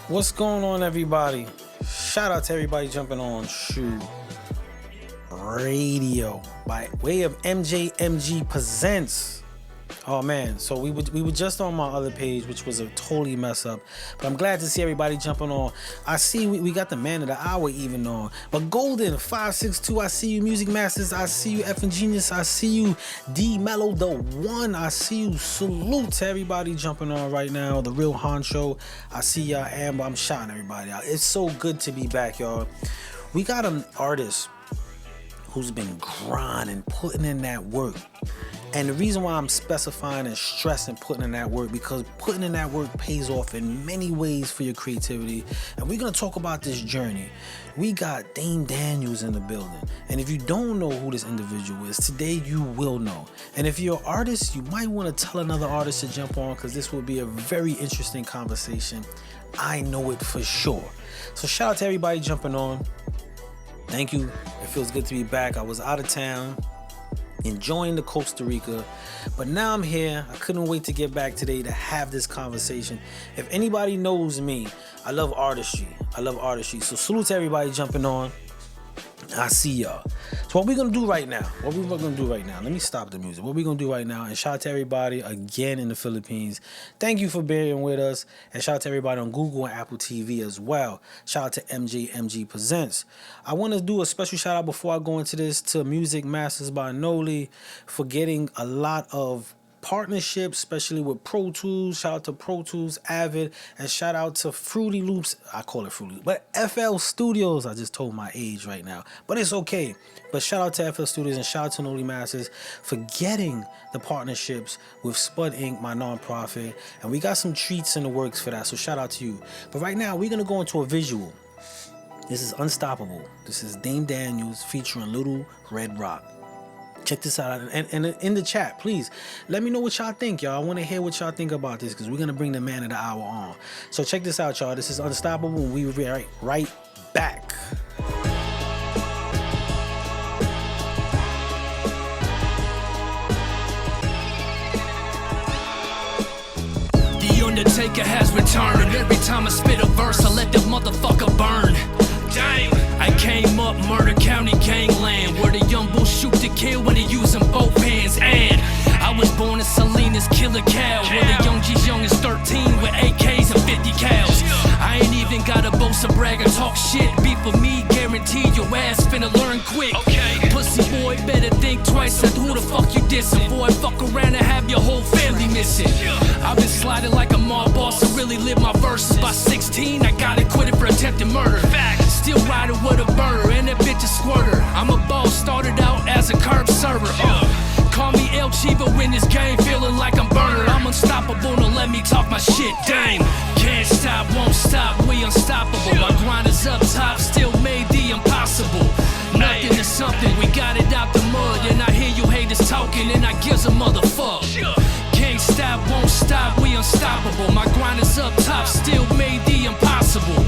What's going on, everybody? Shout out to everybody jumping on SHU Radio by way of MJMG Presents. Oh man, so we were just on my other page, which was a totally mess up, but I'm glad to see everybody jumping on. I see we got the man of the hour even on, but Golden 562, I see you. Music Masters, I see you. Effing Genius, I see you. D Mellow the One, I see you. Salute to everybody jumping on right now. The Real Honcho, I see y'all. Amber, I'm shouting everybody out. It's so good to be back, y'all. We got an artist who's been grinding, putting in that work. And the reason why I'm specifying and stressing putting in that work, because putting in that work pays off in many ways for your creativity. And we're going to talk about this journey. We got Dame Daniels in the building. And if you don't know who this individual is, today you will know. And if you're an artist, you might want to tell another artist to jump on, because this will be a very interesting conversation. I know it for sure. So shout out to everybody jumping on. Thank you. It feels good to be back. I was out of town, enjoying the Costa Rica, but now I'm here. I couldn't wait to get back today to have this conversation. If anybody knows me, I love artistry. So salute to everybody jumping on. I see y'all. So what we gonna do right now? Let me stop the music. What we gonna do right now? And shout out to everybody again in the Philippines. Thank you for bearing with us. And shout out to everybody on Google and Apple TV as well. Shout out to MJMG Presents. I want to do a special shout out before I go into this to Music Masters by Noli for getting a lot of partnerships, especially with Pro Tools. Shout out to Pro Tools, Avid, and shout out to Fruity Loops. I call it Fruity Loops, but FL Studios. I just told my age right now, but it's okay. But shout out to FL Studios and shout out to Noli Masters for getting the partnerships with Spud Inc., my nonprofit, and we got some treats in the works for that. So shout out to you. But right now we're gonna go into a visual. This is Unstoppable. This is Dame Daniels featuring Little Red Rock. Check this out, and in the chat, please let me know what y'all think, y'all. I want to hear what y'all think about this, because we're gonna bring the man of the hour on. So check this out, y'all. This is Unstoppable, and we'll be right back. The Undertaker has returned. Every time I spit a verse, I let the motherfucker burn. Damn. I came up Murder County gangland, where the young bulls shoot to kill when they using both hands. And I was born in Salinas, Killer Cow, where the young G's young as 13 with AKs and 50 cows. I ain't even gotta boast or brag or talk shit. Beef for me, guaranteed your ass finna learn quick. Pussy boy, better think twice at who the fuck you dissing. Boy, fuck around and have your whole family missing. I've been sliding like a mob boss to really live my verses. By 16, I got acquitted for attempted murder. Still riding with a burner, and that bitch a squirter. I'm a boss, started out as a curb server. Call me El Chivo in this game, feeling like I'm burner. I'm unstoppable, no let me talk my shit, dang. Can't stop, won't stop, we unstoppable. My grind is up top, still made the impossible. Nothing is something, we got it out the mud. And I hear you haters talking, and I gives a motherfuck. Can't stop, won't stop, we unstoppable. My grind is up top, still made the impossible.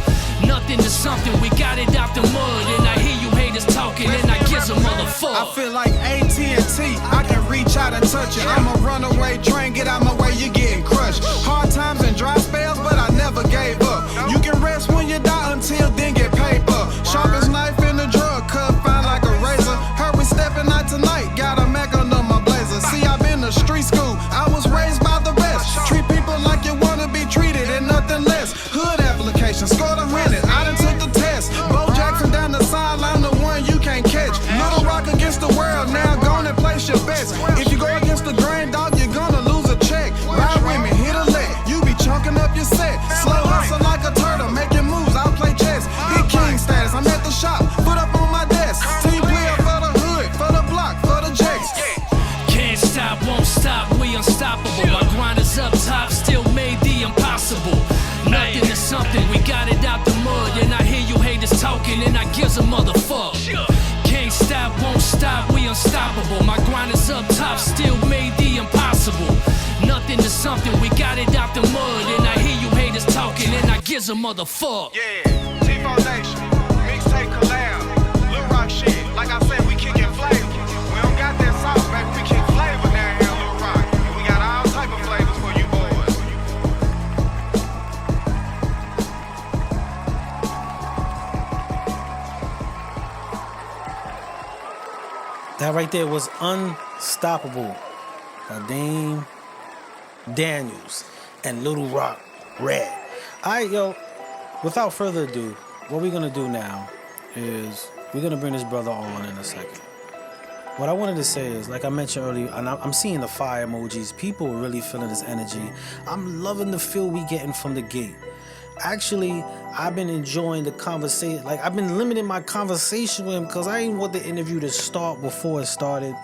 Nothing to something, we got it out the mud. And I hear you haters talking, and I gives a motherfucker. I feel like AT&T, I can reach out and touch it. I'm a runaway train, get out my way, you're getting crushed. Hard times and dry spells, but I never gave up. You can rest when you die, until then get paper. Sharpest knife in the drug cup, fine like a razor. Heard we stepping out tonight, got a Mac under my blazer. See, I've been to street school, I was raised by the best. Treat people like you wanna be treated and nothing less. Hood application, scored 100, I done took the test. Bo Jackson down the sideline, the one you can't catch. Little rock against the world, now go and place your bets. If you go against the grain, dog, you're gonna lose a check. Ride with me, hit a lick, you be chunking up your set. Slow hustle like a turtle, making moves, I'll play chess. Big king status, I'm at the shop, put up on my desk. Team player for the hood, for the block, for the jacks. Can't stop, won't stop, we unstoppable. My grind is up top, still made the impossible. Nothing is something, we got it out the mud. And I hear you haters talking, and I gives a motherfuck. Can't stop, won't stop, we unstoppable. My grind is up top, still made the impossible. Nothing to something, we got it out the mud. And I hear you haters talking, and I gives a motherfuck. Yeah, T-Foundation, mixtape collab, Lil Rock shit. Like I said, we kicking flavor. We don't got that sauce, baby, we kick flavor down here, Lil Rock. And we got all type of flavors for you boys. That right there was Unstoppable by Dame Daniels and Little Rock Red. All right, yo, without further ado, what we're going to do now is we're going to bring this brother on in a second. What I wanted to say is, like I mentioned earlier, and I'm seeing the fire emojis. People are really feeling this energy. I'm loving the feel we getting from the gate. Actually, I've been enjoying the conversation. Like, I've been limiting my conversation with him because I didn't want the interview to start before it started.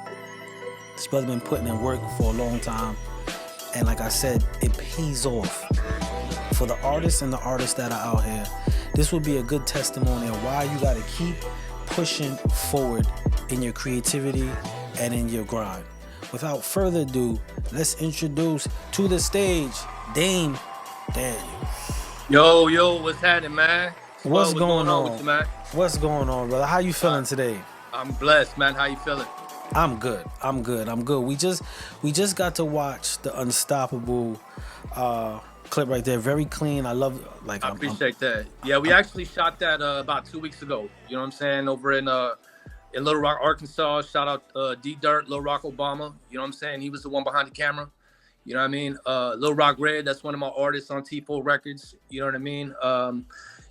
This brother been putting in work for a long time. And like I said, it pays off. For the artists and the artists that are out here, this will be a good testimony of why you got to keep pushing forward in your creativity and in your grind. Without further ado, let's introduce to the stage Dame Daniels. Yo, what's happening, man? What's going on with you, man? What's going on, brother? How you feeling today? I'm blessed, man. How you feeling? I'm good. We just got to watch the Unstoppable clip right there. Very clean. I love like I appreciate that. Yeah, we actually shot that about 2 weeks ago. You know what I'm saying? Over in Little Rock, Arkansas. Shout out D Dirt, Little Rock Obama. You know what I'm saying? He was the one behind the camera. You know what I mean? Little Rock Red, that's one of my artists on T4 Records. You know what I mean?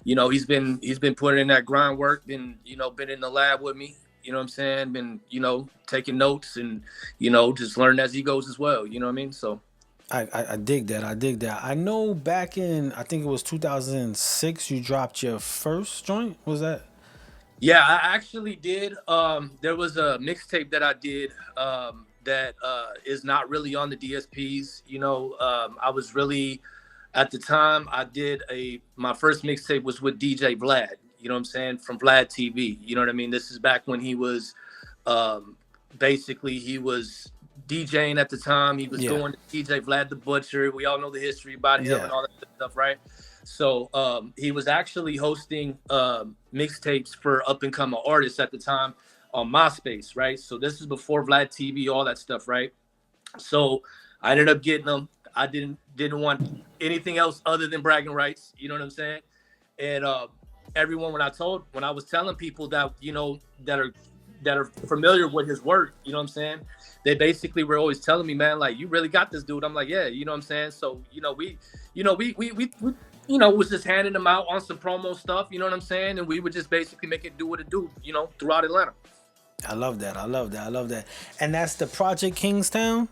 You know, he's been putting in that grind work, been in the lab with me. You know what I'm saying? Been, taking notes and, just learning as he goes as well. You know what I mean? So I dig that. I know back in, I think it was 2006, you dropped your first joint. Was that? Yeah, I actually did. There was a mixtape that I did that is not really on the DSPs. I was really, at the time, my first mixtape was with DJ Vlad. You know what I'm saying? From Vlad TV. You know what I mean? This is back when he was, basically, he was DJing at the time. He was going to DJ Vlad the Butcher. We all know the history about him and all that stuff, right? So he was actually hosting mixtapes for up-and-coming artists at the time on MySpace, right? So this is before Vlad TV, all that stuff, right? So I ended up getting them. I didn't want anything else other than bragging rights. You know what I'm saying? And everyone, when I was telling people that that are familiar with his work, you know what I'm saying? They basically were always telling me, man, like, you really got this, dude. I'm like, yeah, you know what I'm saying? So, we was just handing them out on some promo stuff, you know what I'm saying? And we would just basically make it do what it do, throughout Atlanta. I love that. And that's the Project Kingstown?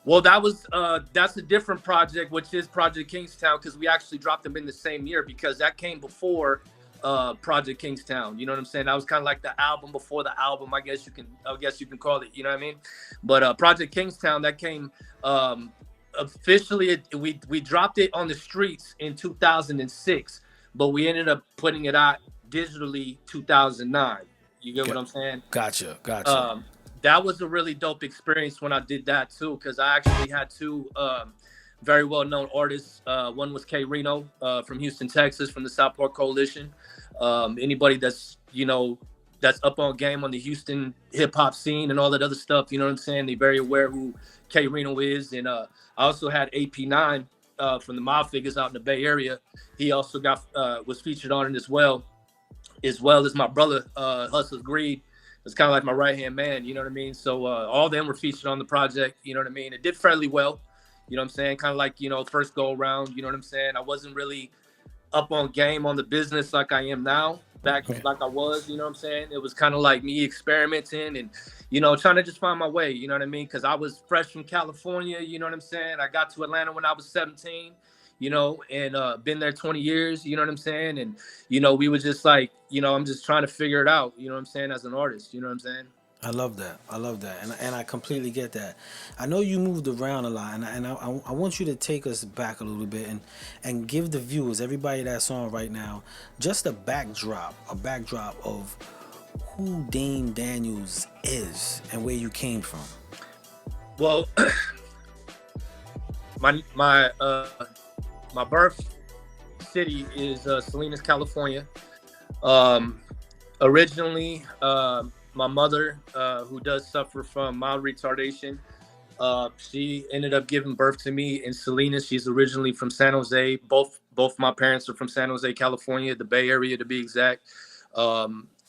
Well, that's a different project, which is Project Kingstown, because we actually dropped them in the same year, because that came before Project Kingstown. You know what I'm saying? That was kind of like the album before the album, I guess you can call it, you know what I mean? But Project Kingstown, that came officially, we dropped it on the streets in 2006, but we ended up putting it out digitally 2009. You get what I'm saying? Gotcha. That was a really dope experience when I did that too, because I actually had two very well-known artists. One was K Reno from Houston, Texas, from the Southport Coalition. Anybody that's up on game on the Houston hip-hop scene and all that other stuff, you know what I'm saying? They're very aware who K Reno is. And I also had AP9 from the Mob Figures out in the Bay Area. He also was featured on it as well as my brother, Hustler's Greed. It's kind of like my right-hand man, you know what I mean? So all of them were featured on the project, you know what I mean? It did fairly well, you know what I'm saying? Kind of like, first go around, you know what I'm saying? I wasn't really up on game on the business like I am now, like I was, you know what I'm saying? It was kind of like me experimenting and, trying to just find my way, you know what I mean? Because I was fresh from California, you know what I'm saying? I got to Atlanta when I was 17. And been there 20 years, you know what I'm saying? And, we were just like, I'm just trying to figure it out, you know what I'm saying, as an artist, you know what I'm saying? I love that. And I completely get that. I know you moved around a lot, and I want you to take us back a little bit and give the viewers, everybody that's on right now, just a backdrop of who Dame Daniels is and where you came from. Well, my birth city is Salinas, California. Originally, my mother, who does suffer from mild retardation, she ended up giving birth to me in Salinas. She's originally from San Jose. Both my parents are from San Jose, California, the Bay Area to be exact.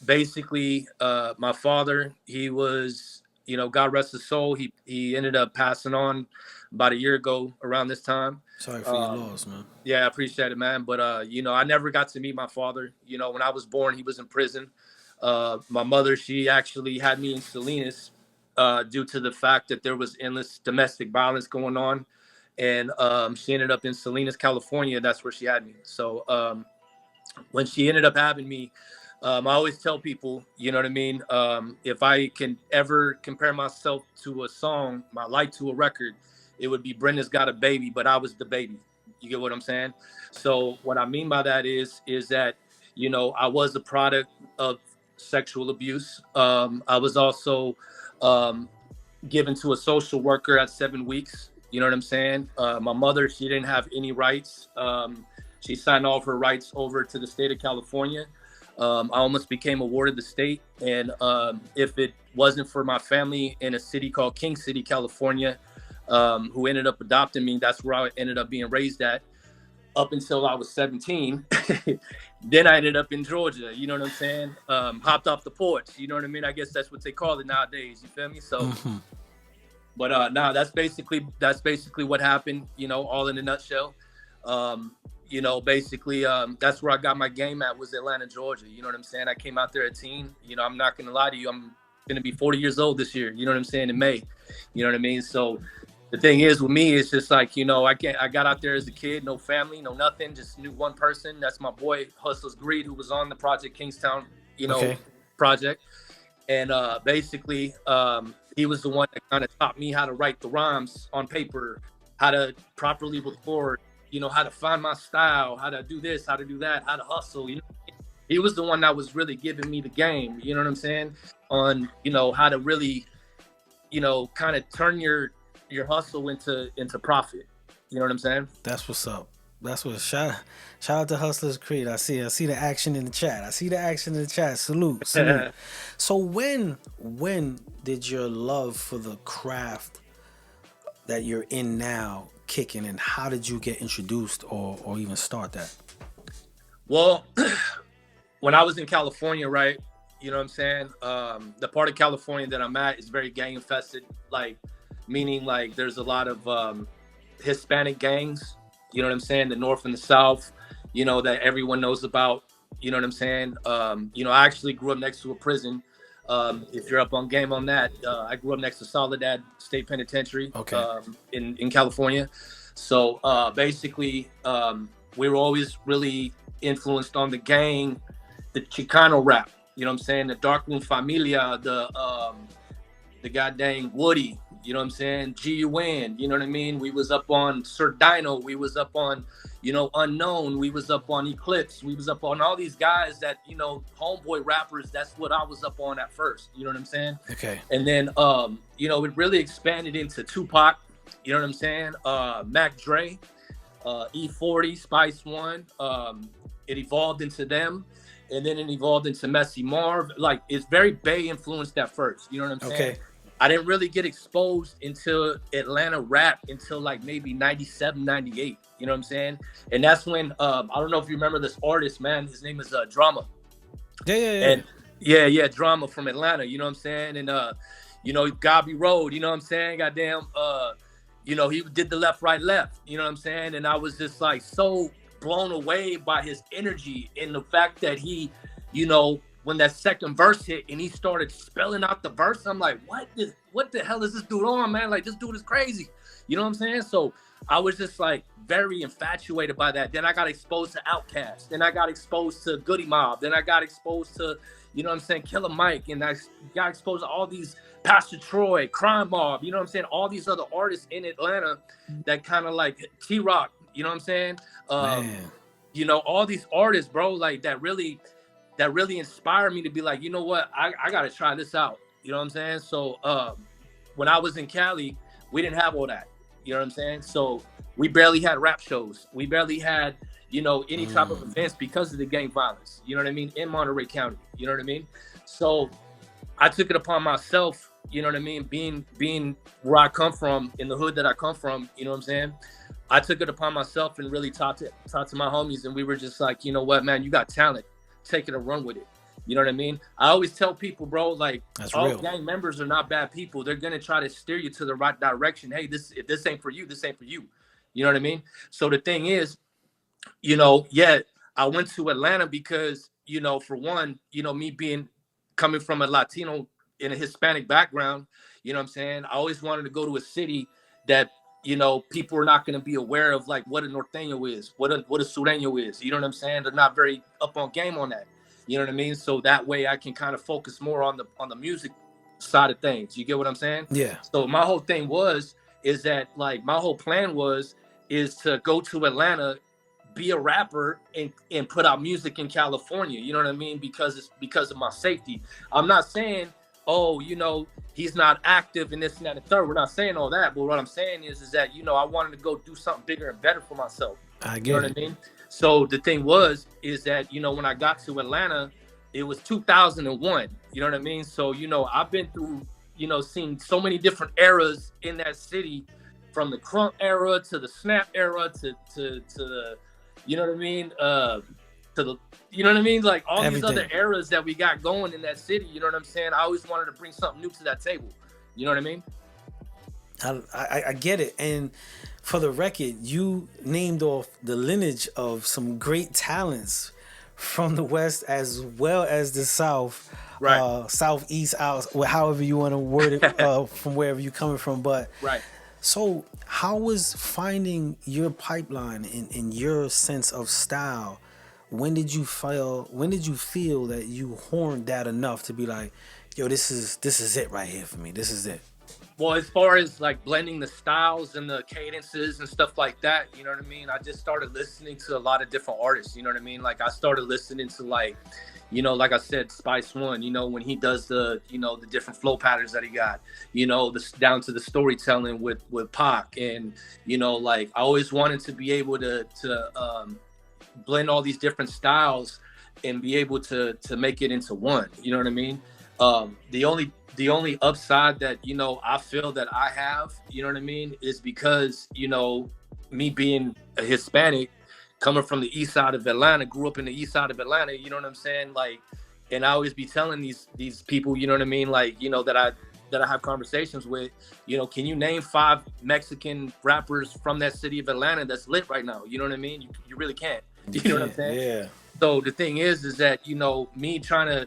basically, my father, he was, you know, God rest his soul. He ended up passing on about a year ago around this time. Sorry for your loss, man. Yeah, I appreciate it, man. But you know, I never got to meet my father. You know, when I was born, he was in prison. My mother, she actually had me in Salinas due to the fact that there was endless domestic violence going on. And she ended up in Salinas, California. That's where she had me. So when she ended up having me, I always tell people, you know what I mean? If I can ever compare myself to a song, my life to a record, it would be Brenda's Got a Baby, but I was the baby. You get what I'm saying? So what I mean by that is that, you know, I was a product of sexual abuse. I was also given to a social worker at 7 weeks. You know what I'm saying? My mother, she didn't have any rights. She signed all of her rights over to the state of California. I almost became awarded the state. And if it wasn't for my family in a city called King City, California, who ended up adopting me, that's where I ended up being raised at up until I was 17. Then I ended up in Georgia, you know what I'm saying? Hopped off the porch, you know what I mean? I guess that's what they call it nowadays, you feel me? So, but nah, that's basically what happened, you know, all in a nutshell. You know, basically, that's where I got my game at, was Atlanta, Georgia. You know what I'm saying? I came out there a teen. You know, I'm not going to lie to you. I'm going to be 40 years old this year. You know what I'm saying? In May. You know what I mean? So the thing is with me, it's just like, you know, I got out there as a kid, no family, no nothing. Just knew one person. That's my boy, Hustler's Greed, who was on the Project Kingstown, you know, project. And basically, he was the one that kind of taught me how to write the rhymes on paper, how to properly record, you know, how to find my style, how to do this, how to do that, how to hustle. You know, he was the one that was really giving me the game. You know what I'm saying? On, you know, how to really, you know, kind of turn your hustle into profit. You know what I'm saying? That's what's up. That's what. Shout out to Hustler's Creed. I see the action in the chat. Salute. So when did your love for the craft that you're in now kicking, and how did you get introduced or even start that? Well, when I was in California, right, you know what I'm saying, the part of California that I'm at is very gang infested, like, meaning like there's a lot of Hispanic gangs, you know what I'm saying, the North and the South, you know, that everyone knows about, you know what I'm saying. You know, I actually grew up next to a prison. If you're up on game on that, I grew up next to Soledad State Penitentiary, in California. So basically, we were always really influenced on the gang, the Chicano rap, you know what I'm saying, the Darkroom Familia, the goddamn Woody, you know what I'm saying, GUN, you know what I mean. We was up on Sir Dino, we was up on, you know, Unknown, we was up on Eclipse, we was up on all these guys that, you know, homeboy rappers. That's what I was up on at first, you know what I'm saying. And then you know, it really expanded into Tupac, you know what I'm saying, Mac Dre, E40, Spice One. It evolved into them, and then it evolved into Messy Marv. Like, it's very Bay influenced at first, you know what I'm saying. I didn't really get exposed into Atlanta rap until like maybe 97, 98. You know what I'm saying? And that's when, I don't know if you remember this artist, man. His name is Drama. And Drama from Atlanta. You know what I'm saying? And, you know, Gobby Road, you know what I'm saying? Goddamn, you know, he did the left, right, left. You know what I'm saying? And I was just like so blown away by his energy and the fact that he, you know, when that second verse hit and he started spelling out the verse, I'm like, what the hell is this dude on, man? Like, this dude is crazy. You know what I'm saying? So I was just like very infatuated by that. Then I got exposed to Outkast. Then I got exposed to Goody Mob. Then I got exposed to, you know what I'm saying, Killer Mike. And I got exposed to all these Pastor Troy, Crime Mob, you know what I'm saying? All these other artists in Atlanta that kind of like T-Rock, you know what I'm saying? You know, all these artists, bro, like that really inspired me to be like, you know what, I got to try this out. You know what I'm saying? So when I was in Cali, we didn't have all that. You know what I'm saying? So we barely had rap shows. We barely had, you know, any type of events because of the gang violence. You know what I mean? In Monterey County. You know what I mean? So I took it upon myself, you know what I mean? Being where I come from, in the hood that I come from, you know what I'm saying? I took it upon myself and really talked to my homies, and we were just like, you know what, man, you got talent. Take it and run with it. You know what I mean? I always tell people, bro, like, That's all real. gang members are not bad people. They're gonna try to steer you to the right direction. Hey, if this ain't for you, this ain't for you. You know what I mean? So the thing is, you know, yeah, I went to Atlanta because, you know, for one, you know, me coming from a Latino in a Hispanic background, you know what I'm saying? I always wanted to go to a city that, you know, people are not going to be aware of, like what a norteño is, what a sureño is. You know what I'm saying? They're not very up on game on that. You know what I mean? So that way I can kind of focus more on the music side of things. You get what I'm saying? Yeah. So my whole thing is that, like, my whole plan is to go to Atlanta, be a rapper, and put out music in California. You know what I mean? Because of my safety. I'm not saying, oh, you know, he's not active and this and that and third. We're not saying all that. But what I'm saying is that, you know, I wanted to go do something bigger and better for myself. I get You know what I mean? So the thing is that, you know, when I got to Atlanta, it was 2001. You know what I mean? So, you know, I've been through, you know, seen so many different eras in that city, from the crunk era to the snap era to the, you know what I mean? To the, you know what I mean? Like all Everything. these other eras that we got going in that city. You know what I'm saying? I always wanted to bring something new to that table. You know what I mean? I get it. And for the record, you named off the lineage of some great talents from the West as well as the South, Right. Southeast, out, however you want to word it, from wherever you're coming from. But Right. so how was finding your pipeline in your sense of style? When did you feel that you horned that enough to be like, yo, this is it right here for me. This is it. Well, as far as like blending the styles and the cadences and stuff like that, you know what I mean? I just started listening to a lot of different artists, you know what I mean? Like I started listening to, like, you know, like I said, Spice One, you know, when he does the, you know, the different flow patterns that he got, you know, down to the storytelling with Pac. And, you know, like I always wanted to be able to blend all these different styles and be able to make it into one, you know what I mean? The only upside that, you know, I feel that I have, you know what I mean, is because, you know, me being a Hispanic, coming from the east side of Atlanta, grew up in the east side of Atlanta, you know what I'm saying? Like, and I always be telling these people, you know what I mean? Like, you know, that I have conversations with, you know, can you name 5 Mexican rappers from that city of Atlanta that's lit right now? You know what I mean? You really can't. You know what I'm saying? Yeah. So the thing is that, you know, me trying to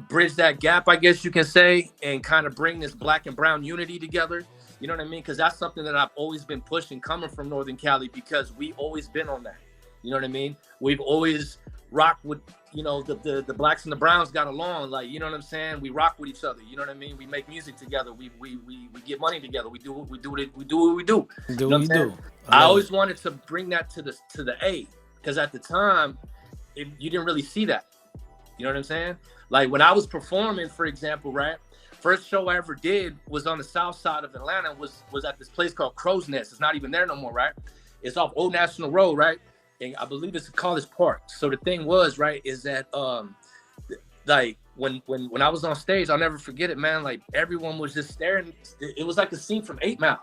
bridge that gap, I guess you can say, and kind of bring this black and brown unity together. You know what I mean? Because that's something that I've always been pushing coming from Northern Cali, because we always been on that. You know what I mean? We've always rocked with, you know, the blacks and the browns got along. Like, you know what I'm saying? We rock with each other. You know what I mean? We make music together. We get money together. We do what we do. Do what you do. I always wanted to bring that to the A, because at the time, you didn't really see that. You know what I'm saying? Like when I was performing, for example, right? First show I ever did was on the south side of Atlanta, was at this place called Crow's Nest. It's not even there no more, right? It's off Old National Road, right? And I believe it's a College Park. So the thing was, right, is that like when I was on stage, I'll never forget it, man. Like everyone was just staring. It was like a scene from 8 Mile.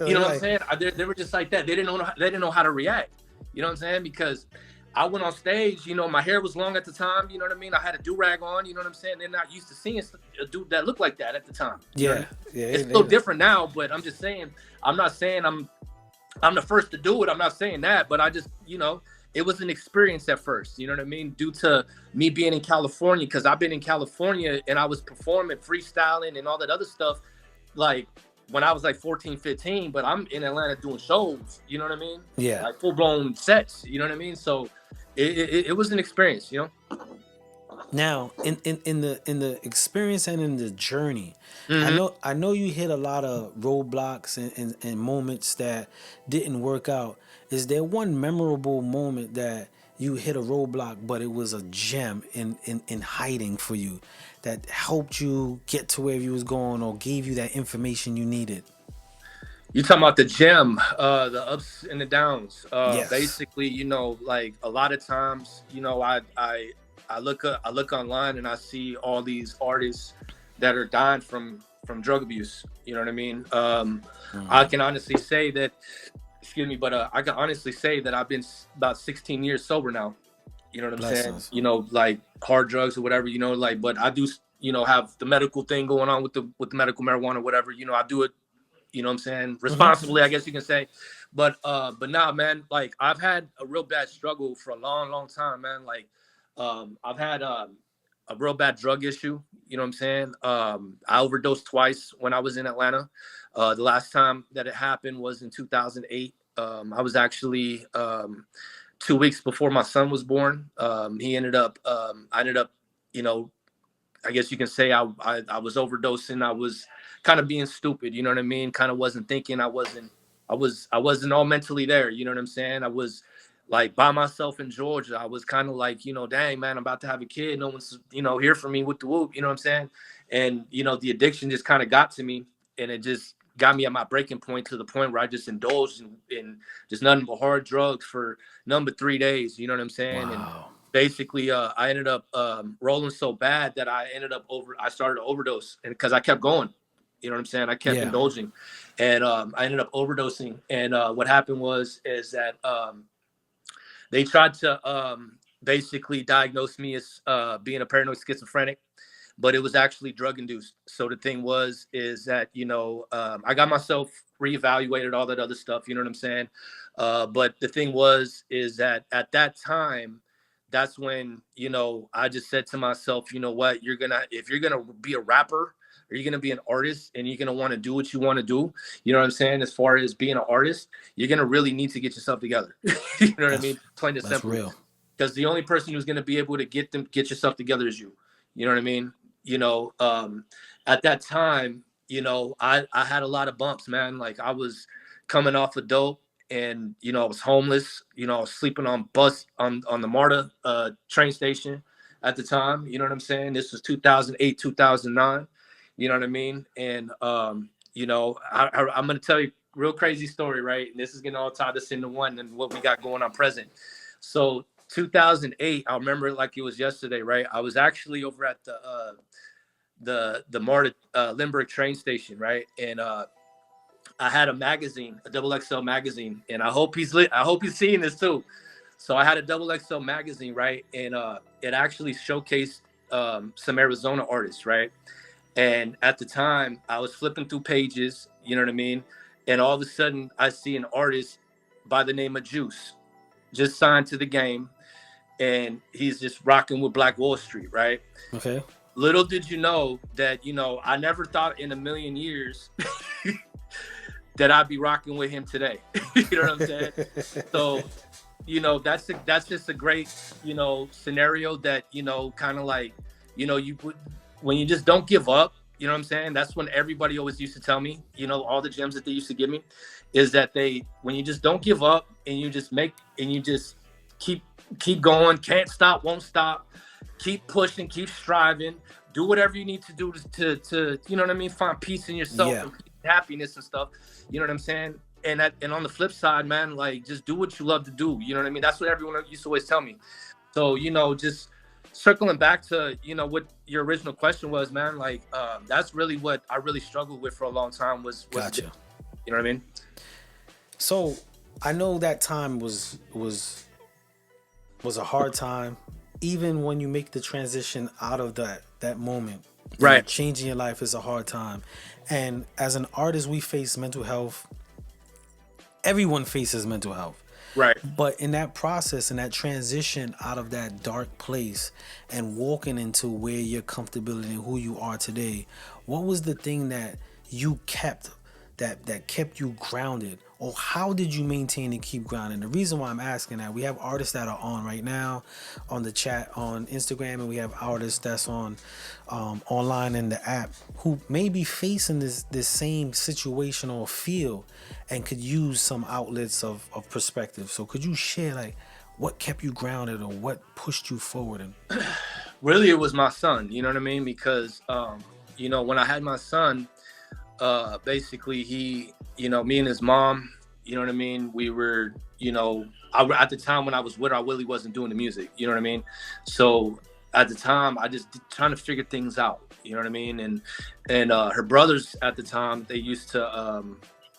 You know what I'm saying? They were just like that. They didn't know how to react. You know what I'm saying? Because I went on stage, you know, my hair was long at the time, you know what I mean? I had a do-rag on, you know what I'm saying? They're not used to seeing a dude that looked like that at the time. Yeah. It's still different now, but I'm just saying, I'm not saying I'm the first to do it. I'm not saying that, but I just, you know, it was an experience at first, you know what I mean? Due to me being in California, because I've been in California and I was performing, freestyling and all that other stuff, like when I was like 14, 15, but I'm in Atlanta doing shows, you know what I mean? Yeah. Like full-blown sets, you know what I mean? So it was an experience, you know? Now, in the experience and in the journey, I know you hit a lot of roadblocks and moments that didn't work out. Is there one memorable moment that you hit a roadblock, but it was a gem in hiding for you that helped you get to where you was going or gave you that information you needed? You talking about the gem, the ups and the downs. Yes. Basically, you know, like a lot of times, you know, I look online and I see all these artists that are dying from drug abuse. You know what I mean? I can honestly say that, excuse me, but I can honestly say that I've been about 16 years sober now. You know what I'm Blessings. saying? You know, like hard drugs or whatever, you know, like, but I do, you know, have the medical thing going on with the medical marijuana or whatever, you know, I do it, you know what I'm saying, responsibly, I guess you can say. But nah, man, like I've had a real bad struggle for a long, long time, man. Like I've had a real bad drug issue, you know what I'm saying? I overdosed twice when I was in Atlanta. The last time that it happened was in 2008. I was actually 2 weeks before my son was born. I ended up, you know, I guess you can say I was overdosing. I was kind of being stupid, you know what I mean? Kind of wasn't thinking. I wasn't all mentally there, you know what I'm saying? I was like by myself in Georgia. I was kind of like, you know, dang man, I'm about to have a kid. No one's, you know, here for me with the whoop, you know what I'm saying? And, you know, the addiction just kind of got to me, and it just got me at my breaking point, to the point where I just indulged in just nothing but hard drugs for number 3 days, you know what I'm saying? Wow. And basically I ended up rolling so bad that I started to overdose, and because I kept going, you know what I'm saying? I kept indulging, and I ended up overdosing. And what happened is that they tried to basically diagnose me as being a paranoid schizophrenic, but it was actually drug induced. So the thing is that, you know, I got myself reevaluated, all that other stuff, you know what I'm saying? But the thing is that at that time, that's when, you know, I just said to myself, you know what, if you're gonna be a rapper, or you're gonna be an artist, and you're gonna want to do what you want to do, you know what I'm saying, as far as being an artist, you're gonna really need to get yourself together. You know what I mean? Plain and simple. Real. Because the only person who's gonna be able to get yourself together is you. You know what I mean? You know, at that time, you know, I had a lot of bumps, man. Like I was coming off of dope, and, you know, I was homeless. You know, I was sleeping on the MARTA train station at the time. You know what I'm saying? This was 2008, 2009. You know what I mean? And, you know, I'm going to tell you a real crazy story, right? And this is going to all tie this into one and what we got going on present. So 2008, I remember it like it was yesterday, right? I was actually over at the MARTA Limburg train station, right? And I had a magazine, a XXL magazine, and I hope he's seeing this too. So I had a XXL magazine, right? And it actually showcased some Arizona artists, right? And at the time, I was flipping through pages, you know what I mean? And all of a sudden, I see an artist by the name of Juice, just signed to the game, and he's just rocking with Black Wall Street, right? Okay. Little did you know that, you know, I never thought in a million years that I'd be rocking with him today. You know what I'm saying? So, you know, that's just a great, you know, scenario that, you know, kind of like, you know, when you just don't give up, you know what I'm saying? That's when everybody always used to tell me, you know, all the gems that they used to give me is that when you just don't give up, and you just keep going, can't stop, won't stop, keep pushing, keep striving, do whatever you need to do to you know what I mean, find peace in yourself and happiness and stuff. You know what I'm saying? And on the flip side, man, like just do what you love to do. You know what I mean? That's what everyone used to always tell me. So, you know, just circling back to, you know, what your original question was, man, like that's really what I really struggled with for a long time was Gotcha. You know what I mean? So I know that time was a hard time. Even when you make the transition out of that moment, right, know, changing your life is a hard time. And as an artist, we face mental health. Everyone faces mental health. Right. But in that process, in that transition out of that dark place and walking into where your comfortability and who you are today, what was the thing that you kept that kept you grounded? Or how did you maintain and keep grounded? The reason why I'm asking that, we have artists that are on right now on the chat on Instagram, and we have artists that's on online in the app who may be facing this same situation or feel and could use some outlets of perspective. So could you share like what kept you grounded or what pushed you forward? And really, it was my son, you know what I mean? Because you know, when I had my son, basically he, you know, me and his mom, you know what I mean, we were, you know, at the time when I was with her, I really wasn't doing the music, you know what I mean? So at the time, I just trying to figure things out, you know what I mean? And her brothers at the time, they used to,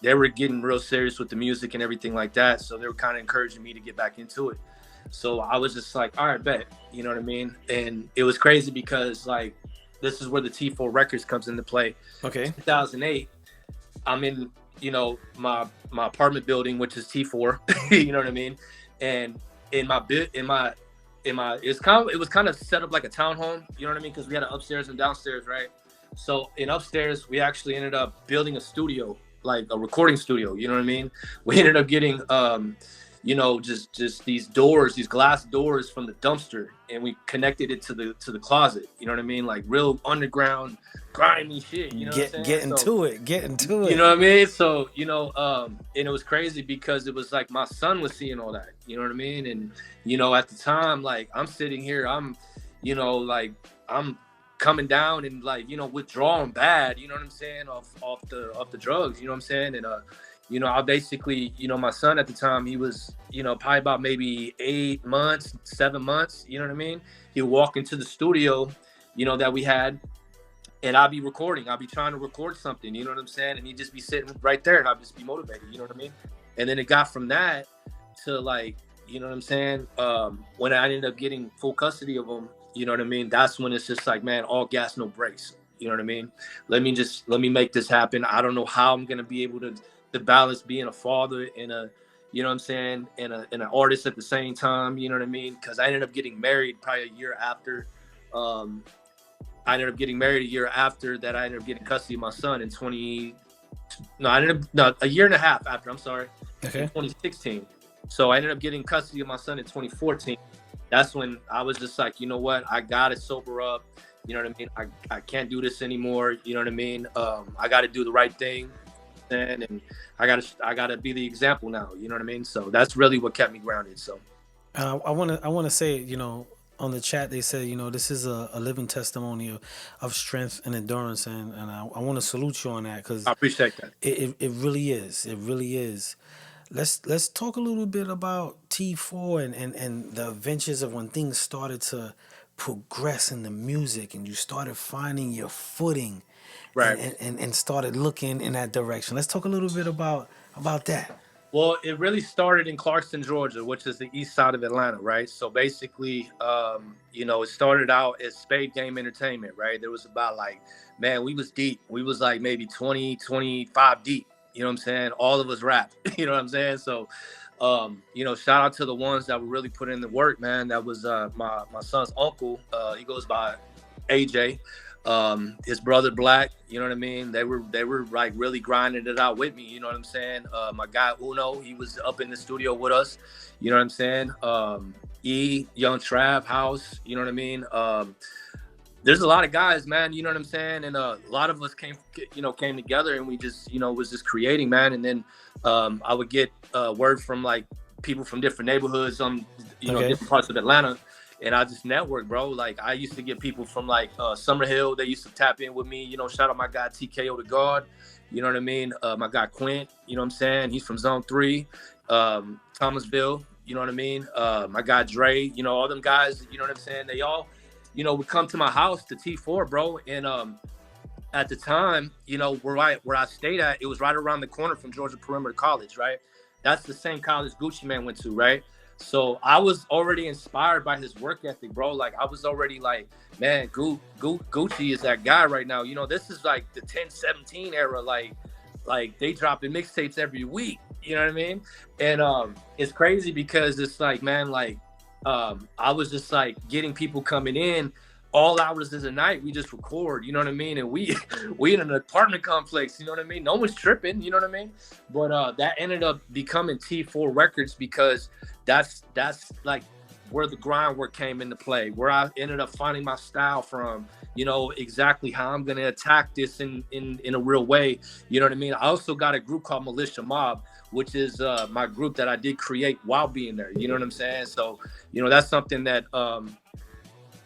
they were getting real serious with the music and everything like that. So they were kind of encouraging me to get back into it. So I was just like, all right, bet. You know what I mean? And it was crazy because like, this is where the T4 Records comes into play. Okay. 2008, I'm in, you know, my apartment building, which is T4. You know what I mean? And it was kind of set up like a townhome. You know what I mean? Because we had an upstairs and downstairs, right? So in upstairs, we actually ended up building a studio, like a recording studio. You know what I mean? We ended up getting, you know, just these doors, these glass doors from the dumpster, and we connected it to the closet. You know what I mean? Like real underground, grimy shit. You know what I'm saying? Get into it. You know what I mean? So, you know, and it was crazy because it was like my son was seeing all that. You know what I mean? And, you know, at the time, like I'm sitting here, I'm, you know, like I'm coming down and like, you know, withdrawing bad, you know what I'm saying, off the drugs, you know what I'm saying? And you know, I basically, you know, my son at the time, he was, you know, probably about maybe 8 months, 7 months, you know what I mean? He'd walk into the studio, you know, that we had, and I'd be recording. I'd be trying to record something, you know what I'm saying? And he'd just be sitting right there and I'd just be motivated, you know what I mean? And then it got from that to like, you know what I'm saying? When I ended up getting full custody of him, you know what I mean? That's when it's just like, man, all gas, no brakes. You know what I mean? Let me make this happen. I don't know how I'm going to be able to balance being a father and a, you know what I'm saying, and an artist at the same time, you know what I mean? Because I ended up getting married probably a year after. I ended up getting married a year after that. I ended up getting custody of my son in a year and a half after, I'm sorry, okay, in 2016. So I ended up getting custody of my son in 2014. That's when I was just like, you know what, I gotta sober up. You know what I mean? I can't do this anymore. You know what I mean? I got to do the right thing. And I gotta be the example now. You know what I mean? So that's really what kept me grounded. So I want to say, you know, on the chat they said, you know, this is a living testimony of strength and endurance, and I want to salute you on that, because I appreciate that. It really is. Let's talk a little bit about T4 and the adventures of when things started to progress in the music and you started finding your footing. Right. And started looking in that direction. Let's talk a little bit about that. Well, it really started in Clarkston, Georgia, which is the east side of Atlanta, right? So basically, you know, it started out as Spade Game Entertainment, right? There was about like, man, we was deep. We was like maybe 20, 25 deep. You know what I'm saying? All of us rap. You know what I'm saying? So, you know, shout out to the ones that were really putting in the work, man. That was my son's uncle. He goes by AJ. His brother Black, you know what I mean? They were like really grinding it out with me, you know what I'm saying? My guy Uno, he was up in the studio with us, you know what I'm saying? Young Trav House, you know what I mean? There's a lot of guys, man, you know what I'm saying? And a lot of us came together and we just, you know, was just creating, man. And then I would get word from like people from different neighborhoods, different parts of Atlanta. And I just network, bro. Like I used to get people from like Summerhill. They used to tap in with me. You know, shout out my guy TKO the God. You know what I mean? My guy Quint. You know what I'm saying? He's from Zone 3, Thomasville. You know what I mean? My guy Dre. You know, all them guys. You know what I'm saying? They all, you know, would come to my house to T4, bro. And at the time, you know, where I stayed at, it was right around the corner from Georgia Perimeter College, right? That's the same college Gucci Man went to, right? So I was already inspired by his work ethic, bro. Like I was already like, man, Gucci is that guy right now. You know, this is like the 10-17 era. Like they dropping mixtapes every week. You know what I mean? And it's crazy because it's like, man, like I was just like getting people coming in all hours of the night. We just record, you know what I mean? And we in an apartment complex, you know what I mean? No one's tripping, you know what I mean? But that ended up becoming T4 Records because that's like where the groundwork came into play, where I ended up finding my style from, you know, exactly how I'm going to attack this in a real way. You know what I mean? I also got a group called Militia Mob, which is my group that I did create while being there. You know what I'm saying? So, you know, that's something that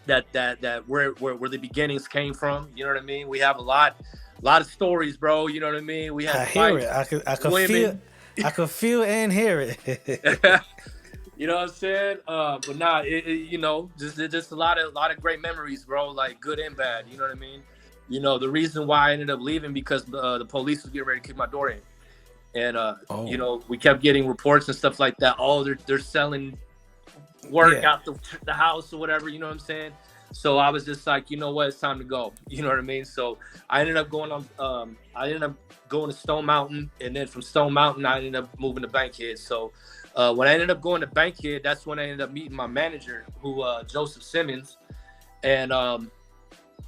that where the beginnings came from. You know what I mean? We have a lot of stories, bro. You know what I mean? We have I hear it. I could feel and hear it. You know what I'm saying? But nah, you know, just a lot of great memories, bro. Like good and bad. You know what I mean? You know, the reason why I ended up leaving because the police was getting ready to kick my door in, and you know, we kept getting reports and stuff like that. Oh, they're selling work Yeah. out the house or whatever, you know what I'm saying? So I was just like, you know what, it's time to go. You know what I mean? So I ended up going to Stone Mountain, and then from Stone Mountain I ended up moving to Bankhead. So when I ended up going to Bankhead, that's when I ended up meeting my manager, who Joseph Simmons, and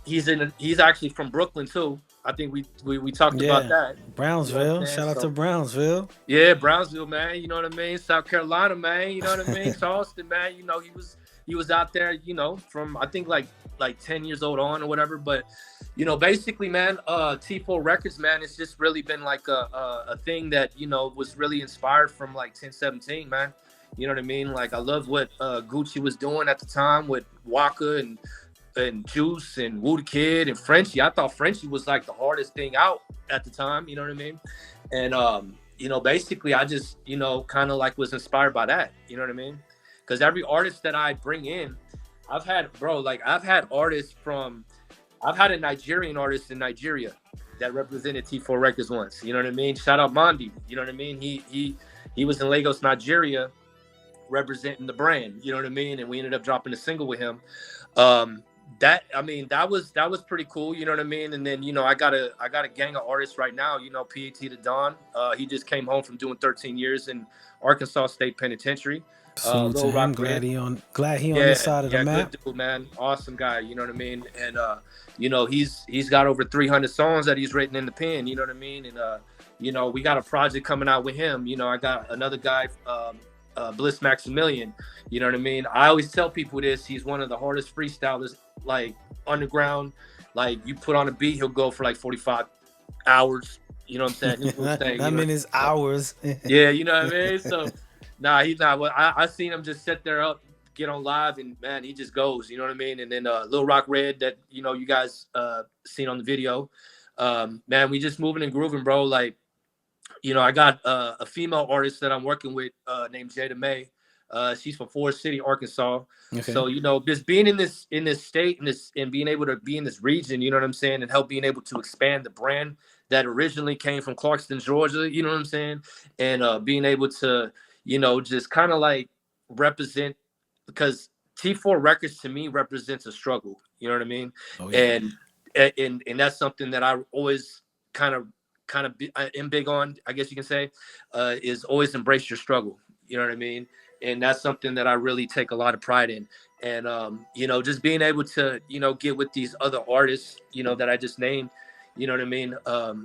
he's actually from Brooklyn too. I think we talked about that. Brownsville. You know Shout out to Brownsville. Yeah, Brownsville, man. You know what I mean? South Carolina, man. You know what I mean? Charleston, man. You know, he was out there, you know, from I think like 10 years old on or whatever. But, you know, basically, man, T4 Records, man, it's just really been like a thing that, you know, was really inspired from like 1017, man. You know what I mean? Like I love what Gucci was doing at the time with Waka and Juice and Woo the Kid and Frenchie. I thought Frenchie was like the hardest thing out at the time, you know what I mean? And you know, basically I just, you know, kind of like was inspired by that, you know what I mean? Because every artist that I bring in, I've had a Nigerian artist in Nigeria that represented T4 Records once, you know what I mean? Shout out Mondi, you know what I mean? He was in Lagos, Nigeria, representing the brand, you know what I mean? And we ended up dropping a single with him. That was pretty cool, you know what I mean? And then, you know, I got a gang of artists right now, you know, PAT to Don. He just came home from doing 13 years in Arkansas State Penitentiary. Salute to him. Glad he on this side of the map. Good dude, man. Awesome guy, you know what I mean? And you know, he's got over 300 songs that he's written in the pen, you know what I mean? And you know, we got a project coming out with him. You know, I got another guy, Bliss Maximilian, you know what I mean? I always tell people this, he's one of the hardest freestylers, like underground. Like you put on a beat, he'll go for like 45 hours, you know what I'm saying? I mean, it's hours. Yeah, you know what I mean? So nah, he's not. Well, I seen him just sit there up, get on live, and man, he just goes, you know what I mean? And then Lil Rock Red, that, you know, you guys seen on the video, man, we just moving and grooving, bro. Like, you know, I got a female artist that I'm working with named Jada May. She's from Forest City, Arkansas. Okay. So, you know, just being in this state and being able to be in this region, you know what I'm saying, and help being able to expand the brand that originally came from Clarkston, Georgia, you know what I'm saying, and being able to, you know, just kind of like represent, because T4 Records to me represents a struggle, you know what I mean? Oh, yeah. And that's something that I always kind of am big on, I guess you can say, is always embrace your struggle, you know what I mean? And that's something that I really take a lot of pride in. And, you know, just being able to, you know, get with these other artists, you know, that I just named, you know what I mean?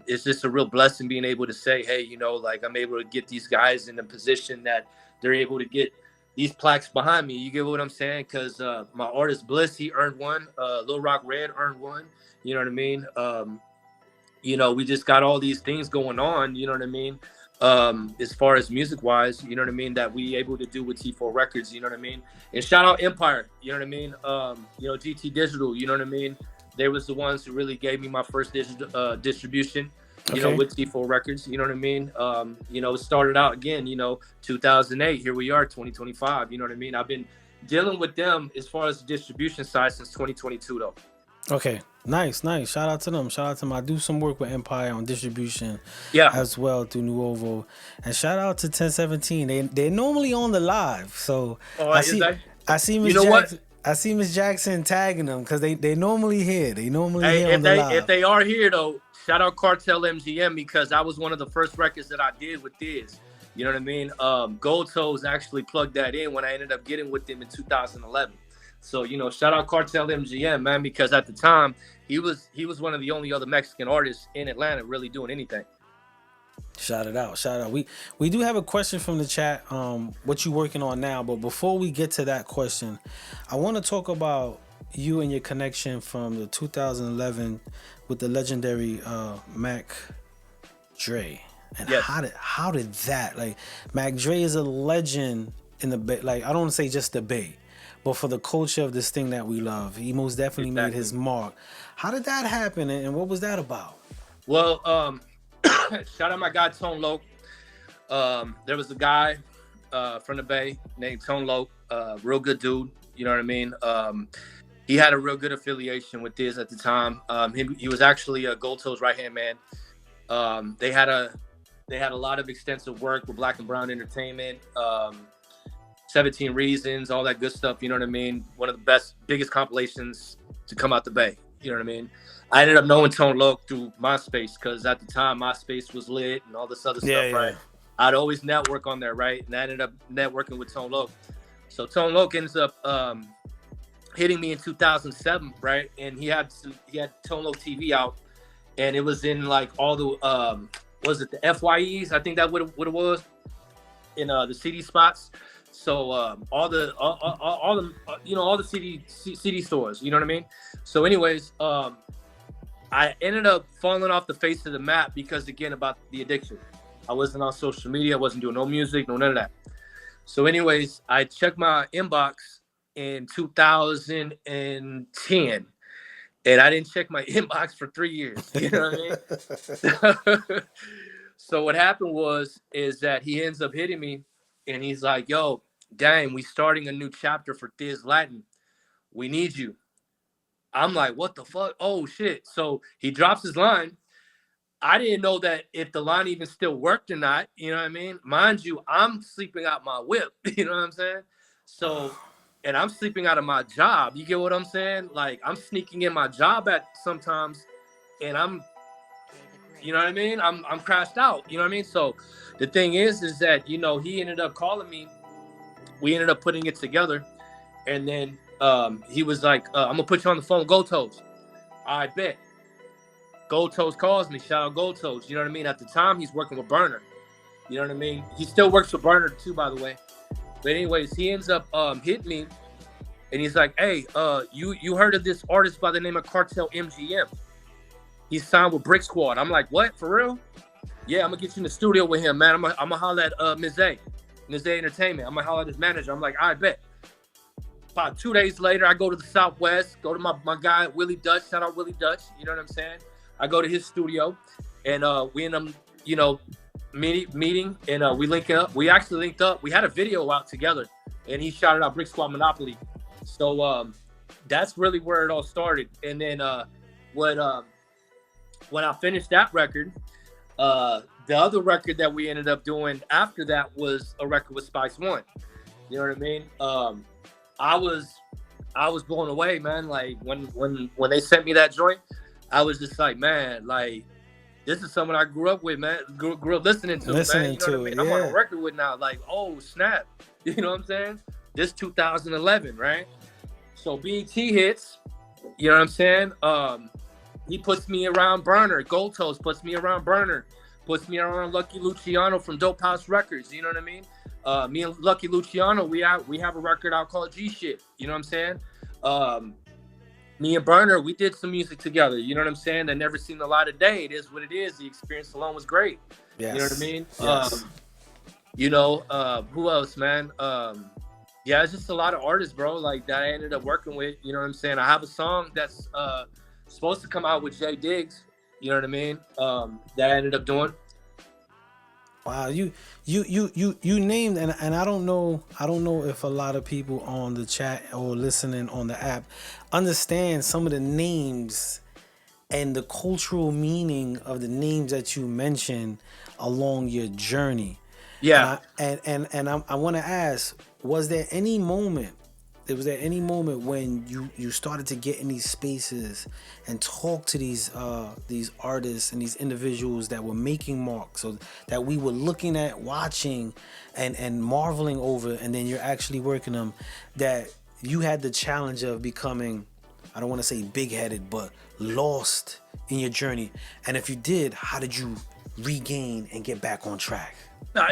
It's just a real blessing being able to say, hey, you know, like I'm able to get these guys in a position that they're able to get these plaques behind me. You get what I'm saying? Because my artist Bliss, he earned one. Lil Rock Red earned one. You know what I mean? You know, we just got all these things going on, you know what I mean? As far as music wise, you know what I mean, that we able to do with T4 Records, you know what I mean? And shout out Empire, you know what I mean? You know, GT Digital, you know what I mean? They was the ones who really gave me my first distribution, you know, with T4 Records, you know what I mean? You know, it started out again, you know, 2008, here we are, 2025, you know what I mean? I've been dealing with them as far as the distribution side since 2022 though. Okay, nice. Shout out to them. Shout out to them. I do some work with Empire on distribution, as well through Nuovo, and shout out to 1017. They're normally on the live, so I see Miss Jackson. I see Miss Jackson tagging them because they normally here. They normally here on the live. If they are here though, shout out Cartel MGM, because that was one of the first records that I did with Diz. You know what I mean? Gold Toes actually plugged that in when I ended up getting with them in 2011. So, you know, shout out Cartel MGM, man, because at the time he was one of the only other Mexican artists in Atlanta really doing anything. Shout it out. We do have a question from the chat, what you working on now, but before we get to that question, I want to talk about you and your connection from the 2011 with the legendary Mac Dre. And how did that, like, Mac Dre is a legend in the Bay, like, I don't want to say just the Bay, but for the culture of this thing that we love. He most definitely made his mark. How did that happen, and what was that about? Well, shout out my guy Tone Loc. There was a guy from the Bay named Tone Loc, real good dude, you know what I mean? He had a real good affiliation with Diz at the time. He was actually a Gold Toes right-hand man. They had a lot of extensive work with Black and Brown Entertainment. 17 Reasons, all that good stuff. You know what I mean? One of the biggest compilations to come out the Bay. You know what I mean? I ended up knowing Tone Loc through MySpace because at the time MySpace was lit and all this other stuff, right? I'd always network on there, right? And I ended up networking with Tone Loc. So Tone Loc ends up hitting me in 2007, right? And he had Tone Loc TV out, and it was in like all the was it the FYEs? I think that what it was in the CD spots. So all the CD stores, you know what I mean? So anyways, I ended up falling off the face of the map because again about the addiction. I wasn't on social media, I wasn't doing no music, no none of that. So anyways, I checked my inbox in 2010 and I didn't check my inbox for 3 years. You know what I mean? So what happened is that he ends up hitting me and he's like, yo, dang, we starting a new chapter for Thiz Latin. We need you. I'm like, what the fuck? Oh shit. So he drops his line. I didn't know that if the line even still worked or not. You know what I mean? Mind you, I'm sleeping out my whip. You know what I'm saying? So, and I'm sleeping out of my job. You get what I'm saying? Like I'm sneaking in my job at sometimes and I'm, you know what I mean? I'm crashed out. You know what I mean? So the thing is that, you know, he ended up calling me. We ended up putting it together. And then he was like, I'm going to put you on the phone, Gold Toes. I bet. Gold Toes calls me. Shout out Gold Toes. You know what I mean? At the time, he's working with Burner. You know what I mean? He still works with Burner too, by the way. But anyways, he ends up hitting me. And he's like, hey, you heard of this artist by the name of Cartel MGM? He's signed with Brick Squad. I'm like, what? For real? Yeah, I'm going to get you in the studio with him, man. I'm going to holler at Ms. A Entertainment. I'm going to holler at his manager. I'm like, I bet. About 2 days later, I go to the Southwest, go to my guy, Willie Dutch. Shout out Willie Dutch. You know what I'm saying? I go to his studio, and we end up, you know, meeting, and we link up. We actually linked up. We had a video out together, and he shouted out Brick Squad Monopoly. So that's really where it all started. And then when I finished that record, the other record that we ended up doing after that was a record with Spice One. You know what I mean? I was blown away, man. Like when they sent me that joint, I was just like, man, like this is someone I grew up with, man. Grew up listening to, man. You know what I mean? I'm on a record with now. Like, oh snap, you know what I'm saying? This 2011, right? So BET hits. You know what I'm saying? He puts me around Burner. Gold Toes puts me around Burner. Puts me around Lucky Luciano from Dope House Records. You know what I mean? Me and Lucky Luciano, we have a record out called G Shit. You know what I'm saying? Me and Burner, we did some music together. You know what I'm saying? That never seen the light of day. It is what it is. The experience alone was great. Yes. You know what I mean? Yes. You know, who else, man? Yeah, it's just a lot of artists, bro, like that I ended up working with. You know what I'm saying? I have a song that's supposed to come out with Jay Diggs. You know what I mean? That I ended up doing. Wow, you named, and I don't know if a lot of people on the chat or listening on the app understand some of the names and the cultural meaning of the names that you mentioned along your journey. Yeah. And I want to ask, was there any moment when you started to get in these spaces and talk to these artists and these individuals that were making marks, so that we were looking at, watching, and marveling over, and then you're actually working them, that you had the challenge of becoming, I don't want to say big-headed, but lost in your journey? And if you did, how did you regain and get back on track? No,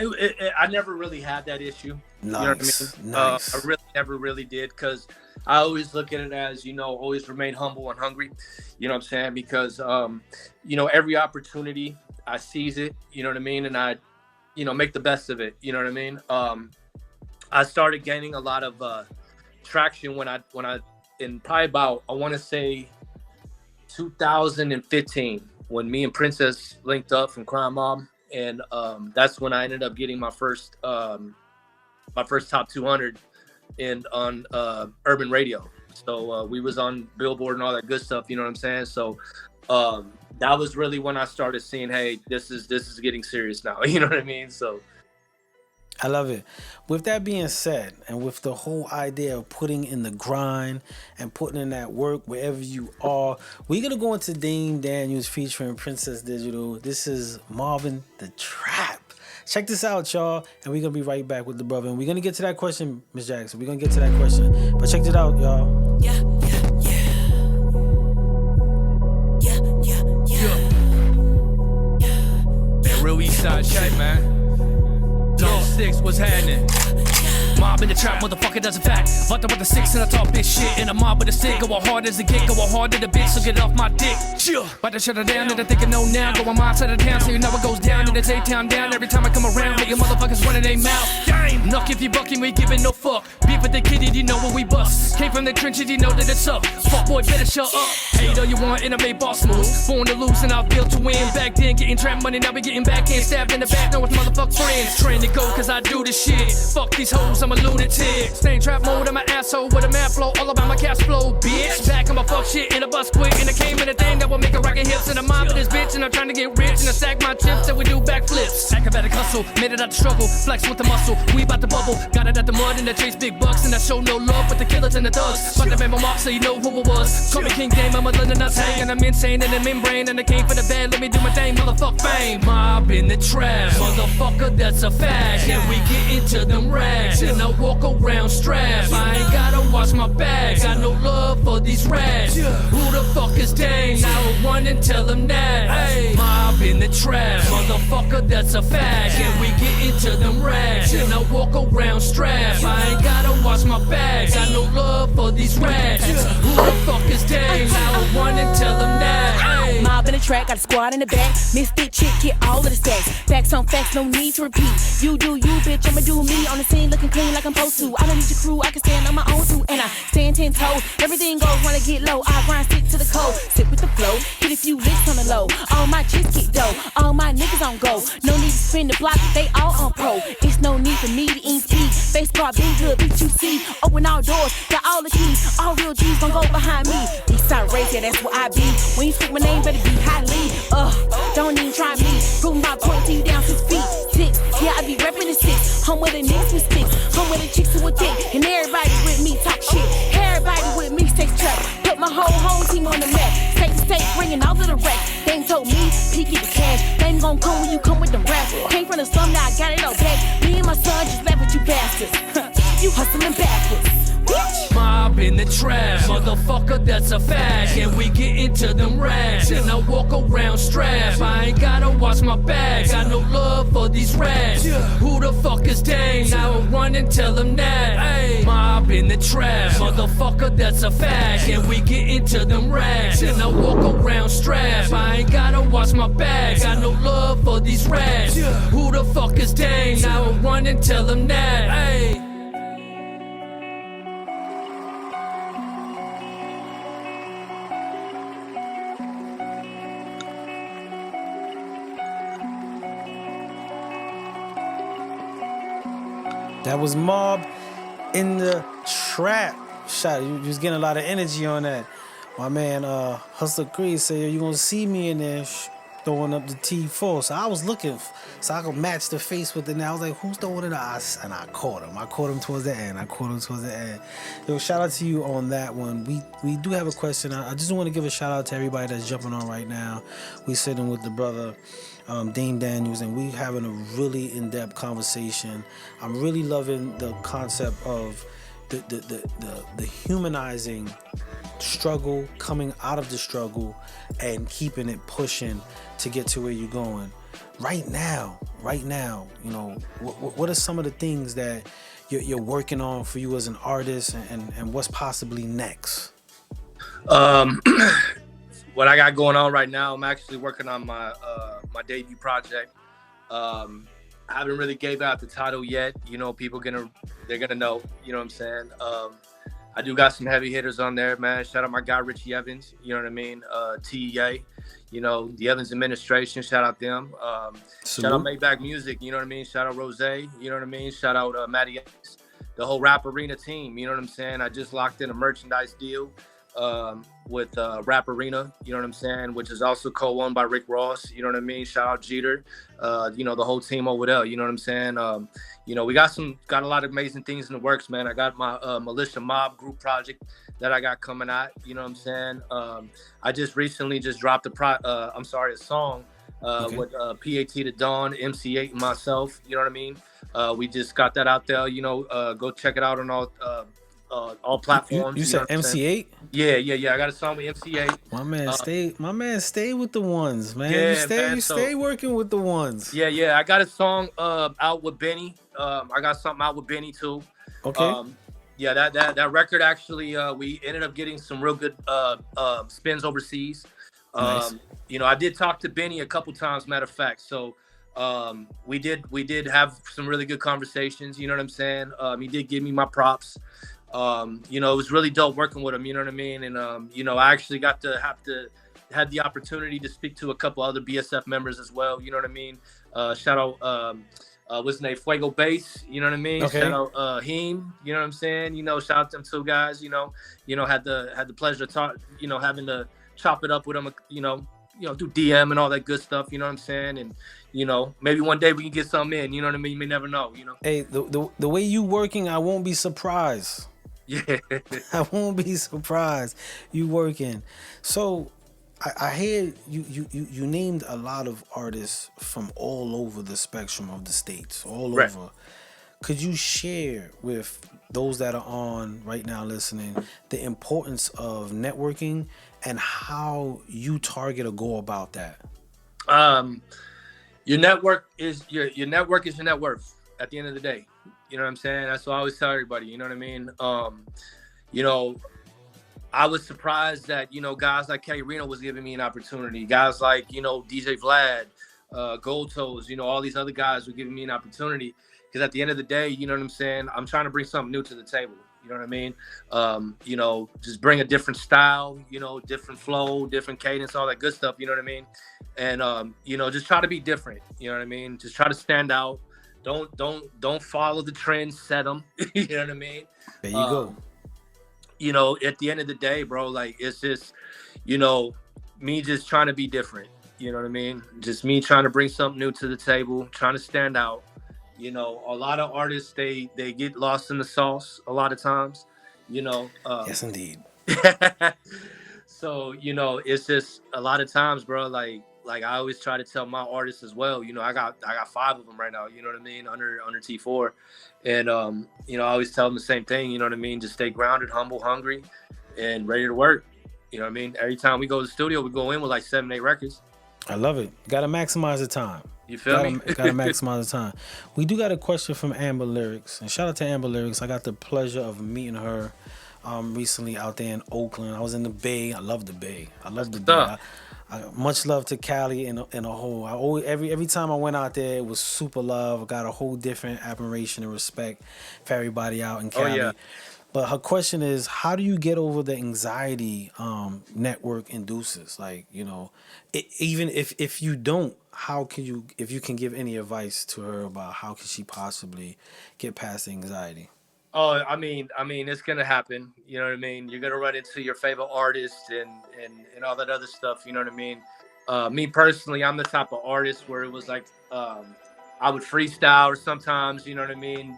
I never really had that issue. Nice. You know what I mean? Nice. I really never really did, because I always look at it as, you know, always remain humble and hungry. You know what I'm saying? Because, you know, every opportunity I seize it, you know what I mean? And I, you know, make the best of it. You know what I mean? I started gaining a lot of traction when I in probably about, I want to say 2015, when me and Princess linked up from Crime Mob. And that's when I ended up getting my first top 200 on urban radio. So we was on Billboard and all that good stuff. You know what I'm saying? So that was really when I started seeing, hey, this is getting serious now. You know what I mean? So I love it. With that being said, and with the whole idea of putting in the grind and putting in that work wherever you are, we're going to go into Dame Daniels featuring Princess Digital. This is Marvin the Trap. Check this out, y'all, and we're going to be right back with the brother. And we're going to get to that question, Miss Jackson. We're going to get to that question. But check it out, y'all. Yeah. Man, real east side shit, man. Zone 6, what's happening? Mob in the trap, motherfucker, that's a fact. Butter with the 6 and I talk bitch shit. And a mob with a stick, go hard as a gig, go hard to the bitch, so get off my dick. Chill. About to shut her down, and I think I know now. Go on my side of town, so you know it goes down. And it's A-Town down every time I come around. Make your motherfuckers running their mouth. Nuck if you bucking, we giving no fuck. Beef with the kid, you know what we bust. Came from the trenches, you know that it's up. Fuck boy, better shut up. Hate all you want, and I made boss moves. Born to lose, and I built to win. Back then, getting trap money, now we getting back in. Stabbed in the back, now it's motherfuck friends. Train to go, cause I do this shit. Fuck these hoes, I'm a lunatic. Stay in trap mode, I'm an asshole with a mad flow. All about my cash flow, bitch. Back on my fuck shit in a bus quick. And I came in a thing that will make a rocket hips. And I'm mobbing this bitch, and I'm trying to get rich. And I stack my chips, and we do backflips. Acrobatic hustle, made it out the struggle. Flex with the muscle, we bout to bubble. Got it out the mud, and I chase big bucks. And I show no love with the killers and the thugs. But I made my mark, so you know who it was. Call me King Dame, I'm a London nuts hang. And I'm insane, and I'm in brain. And I came for the bad, let me do my thing, motherfuck fame. Mob in the trap, motherfucker, that's a fact. And we get into them rags, and I walk around strapped. I ain't gotta watch my back, got no love for these rats. Who the fuck is Dame? Now run and tell them that. Hey, mob in the trap, motherfucker, that's a fact. And we get into them rags, and I walk around strapped. I ain't gotta watch my back, got no love for these rats. Who the fuck is Dame? Now run and tell them that. Hey. Mob in the track, got a squad in the back. Misfit chick, get all of the stacks. Facts on facts, no need to repeat. You do you, bitch, I'ma do me. On the scene looking clean like I'm supposed to. I don't need your crew, I can stand on my own too. And I stand 10 toes. Everything goes when I get low. I grind, stick to the code. Sit with the flow, hit a few licks on the low. All my chicks get dough, all my niggas on go. No need to spin the block, they all on pro. It's no need for me to ink tea. Face guard, big good, bitch, you see. Open all doors, got all the keys. All real G's gon' go behind me. Eastside race, yeah, that's where I be. When you speak my name, better be highly. Don't even try me. Proving my point to you down 6 feet. 6, yeah, I be reppin' the 6. Home with the niggas with sticks. Home with the chicks who are thick. And everybody with me talk shit. Everybody with me takes trap. Put my whole home team on the map. State to state, bringing all of the racks. They told me, peek at the cash. They ain't gon' come when you come with the rap. Came from the slum, now I got it all back. Me and my son just laugh at you bastards. You hustling backwards. Mob in the trap, motherfucker, that's a fact. And we get into them rags, and I walk around strapped. I ain't gotta watch my back, got no love for these rats. Who the fuck is Dame? Now run and tell them that. Hey, mob in the trap, motherfucker, that's a fact. And we get into them rags, and I walk around strapped. I ain't gotta watch my back, got no love for these rats. Who the fuck is Dame? Now run and tell them that. Hey. That was Mob in the Trap. Shot, you was getting a lot of energy on that. My man, Hustler Creed said, "Yo, you gonna see me in there throwing up the T4." So I was looking, so I could match the face with it. And I was like, "Who's throwing it?" And I caught him. I caught him towards the end. Yo, shout out to you on that one. We do have a question. I just want to give a shout out to everybody that's jumping on right now. We sitting with the brother Dame Daniels, and we having a really in-depth conversation. I'm really loving the concept of the humanizing struggle, coming out of the struggle, and keeping it pushing to get to where you're going. Right now, you know, what are some of the things that you're working on for you as an artist, and what's possibly next? What I got going on right now, I'm actually working on my my debut project. I haven't really gave out the title yet. You know, they're gonna know. You know what I'm saying? I do got some heavy hitters on there, man. Shout out my guy Richie Evans. You know what I mean? TEA. You know, the Evans administration. Shout out them. Shout out Maybach Music. You know what I mean? Shout out Rose. You know what I mean? Shout out Matty X. The whole Rap Arena team. You know what I'm saying? I just locked in a merchandise deal. with Rap Arena, you know what I'm saying, which is also co-owned by Rick Ross, you know what I mean? Shout out Jeter, you know, the whole team over there, you know what I'm saying? You know, we got a lot of amazing things in the works, man. I got my Militia Mob group project that I got coming out, you know what I'm saying? I just recently dropped a song with PAT to Dawn, MC8 and myself, you know what I mean? We just got that out there, you know, go check it out on all platforms. You said MC8? Yeah. I got a song with MC8. My man, stay with the ones, man. Yeah, you stay working with the ones. Yeah. I got a song out with Benny. I got something out with Benny too. Okay. Yeah, that record actually, we ended up getting some real good spins overseas. Nice. You know, I did talk to Benny a couple times, matter of fact. So we did have some really good conversations. You know what I'm saying? He did give me my props. You know, it was really dope working with him, you know what I mean? And, you know, I actually had the opportunity to speak to a couple other BSF members as well, you know what I mean? Shout out, what's his name? Fuego Bass, you know what I mean? Okay. Shout out, Heem, you know what I'm saying? You know, shout out them two guys, you know, had the pleasure of having to chop it up with them, you know, do DM and all that good stuff, you know what I'm saying? And, you know, maybe one day we can get something in, you know what I mean? You may never know, you know? Hey, the way you working, I won't be surprised. Yeah. I won't be surprised you working. So I hear you named a lot of artists from all over the spectrum of the states, all over. Could you share with those that are on right now listening the importance of networking and how you target or go about that? Your network is your net worth at the end of the day. You know what I'm saying? That's what I always tell everybody, you know what I mean? You know, I was surprised that, you know, guys like K Reno was giving me an opportunity. Guys like, you know, DJ Vlad, Gold Toes, you know, all these other guys were giving me an opportunity. Because at the end of the day, you know what I'm saying? I'm trying to bring something new to the table. You know what I mean? You know, just bring a different style, you know, different flow, different cadence, all that good stuff. You know what I mean? And, you know, just try to be different. You know what I mean? Just try to stand out. Don't follow the trends, set them. You know what I mean? There you go. You know, at the end of the day, bro, like, it's just, you know, me just trying to be different. You know what I mean? Just me trying to bring something new to the table, trying to stand out. You know, a lot of artists, they get lost in the sauce a lot of times, you know. Yes, indeed. So, you know, it's just a lot of times, bro, like I always try to tell my artists as well, you know, I got 5 of them right now, you know what I mean, under T4. And, you know, I always tell them the same thing, you know what I mean? Just stay grounded, humble, hungry, and ready to work. You know what I mean? Every time we go to the studio, we go in with like 7, 8 records. I love it. Got to maximize the time. You feel me? Got to maximize the time. We do got a question from Amber Lyrics. And shout out to Amber Lyrics. I got the pleasure of meeting her recently out there in Oakland. I was in the Bay. I love the Bay. I love the Bay. Much love to Cali in a whole. Every time I went out there, it was super love. I got a whole different admiration and respect for everybody out in Cali. Oh, yeah. But her question is, how do you get over the anxiety network induces? Like, you know, even if you don't, how can you, if you can give any advice to her about how can she possibly get past the anxiety? Oh, I mean, it's gonna happen. You know what I mean? You're gonna run into your favorite artist and all that other stuff. You know what I mean? Me personally, I'm the type of artist where it was like, I would freestyle or sometimes, you know what I mean?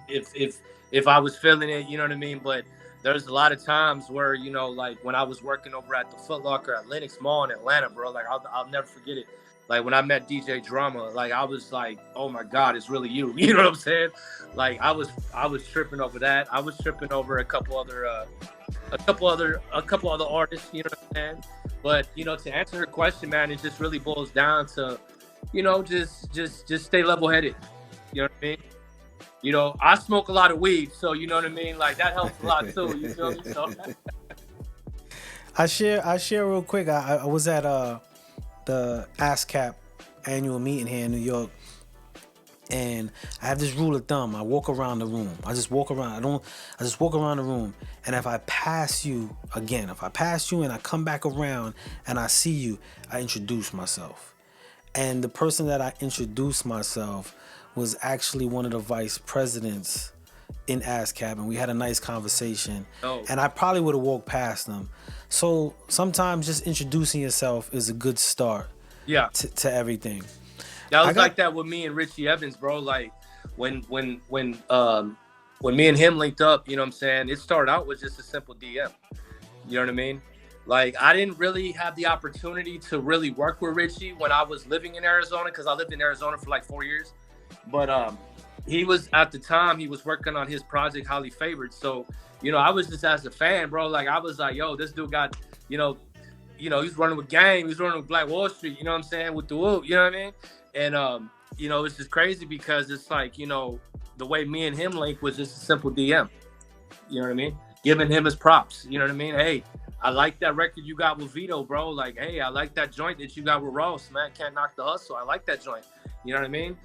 If I was feeling it, you know what I mean? But there's a lot of times where, you know, like when I was working over at the Foot Locker at Lenox Mall in Atlanta, bro, like I'll never forget it. Like when I met DJ Drama, like I was like, oh my God, it's really you. You know what I'm saying? Like I was tripping over that. I was tripping over a couple other artists, you know what I'm saying? But, you know, to answer her question, man, it just really boils down to, you know, just stay level-headed. You know what I mean? You know, I smoke a lot of weed, so you know what I mean? Like that helps a lot too, you feel me? So I share real quick. I was at the ASCAP annual meeting here in New York, and I have this rule of thumb. I walk around the room. I just walk around the room, and if I pass you and I come back around and I see you, I introduce myself. And the person that I introduced myself was actually one of the vice presidents in ASCAP, and we had a nice conversation. Oh. And I probably would have walked past them. So sometimes just introducing yourself is a good start. Yeah. To everything. That was like that with me and Richie Evans, bro. Like when me and him linked up, you know what I'm saying? It started out with just a simple DM. You know what I mean? Like, I didn't really have the opportunity to really work with Richie when I was living in Arizona, because I lived in Arizona for like 4 years. But he was, at the time, he was working on his project, Highly Favored. So, you know, I was just as a fan, bro. Like, I was like, yo, this dude got, you know, he's running with Game. He's running with Black Wall Street, you know what I'm saying, with the Whoop, you know what I mean? And, you know, it's just crazy because it's like, you know, the way me and him linked was just a simple DM. You know what I mean? Giving him his props. You know what I mean? Hey, I like that record you got with Vito, bro. Like, hey, I like that joint that you got with Ross, man. Can't knock the hustle. I like that joint. You know what I mean?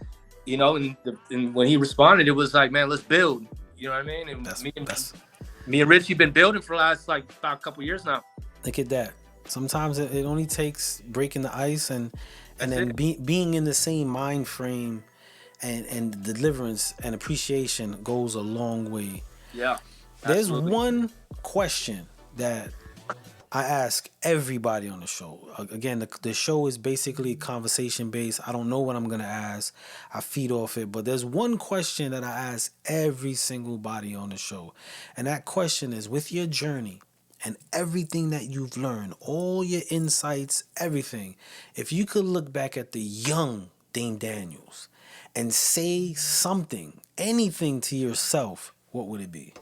You know, and when he responded, it was like, man, let's build. You know what I mean? And me and Richie been building for the last, like, about a couple years now. Look at that. Sometimes it only takes breaking the ice and then being in the same mind frame and deliverance and appreciation goes a long way. Yeah. There's absolutely. one question that I ask everybody on the show. Again, the show is basically conversation based. I don't know what I'm going to ask. I feed off it. But there's one question that I ask every single body on the show. And that question is, with your journey and everything that you've learned, all your insights, everything, if you could look back at the young Dame Daniels and say something, anything to yourself, what would it be?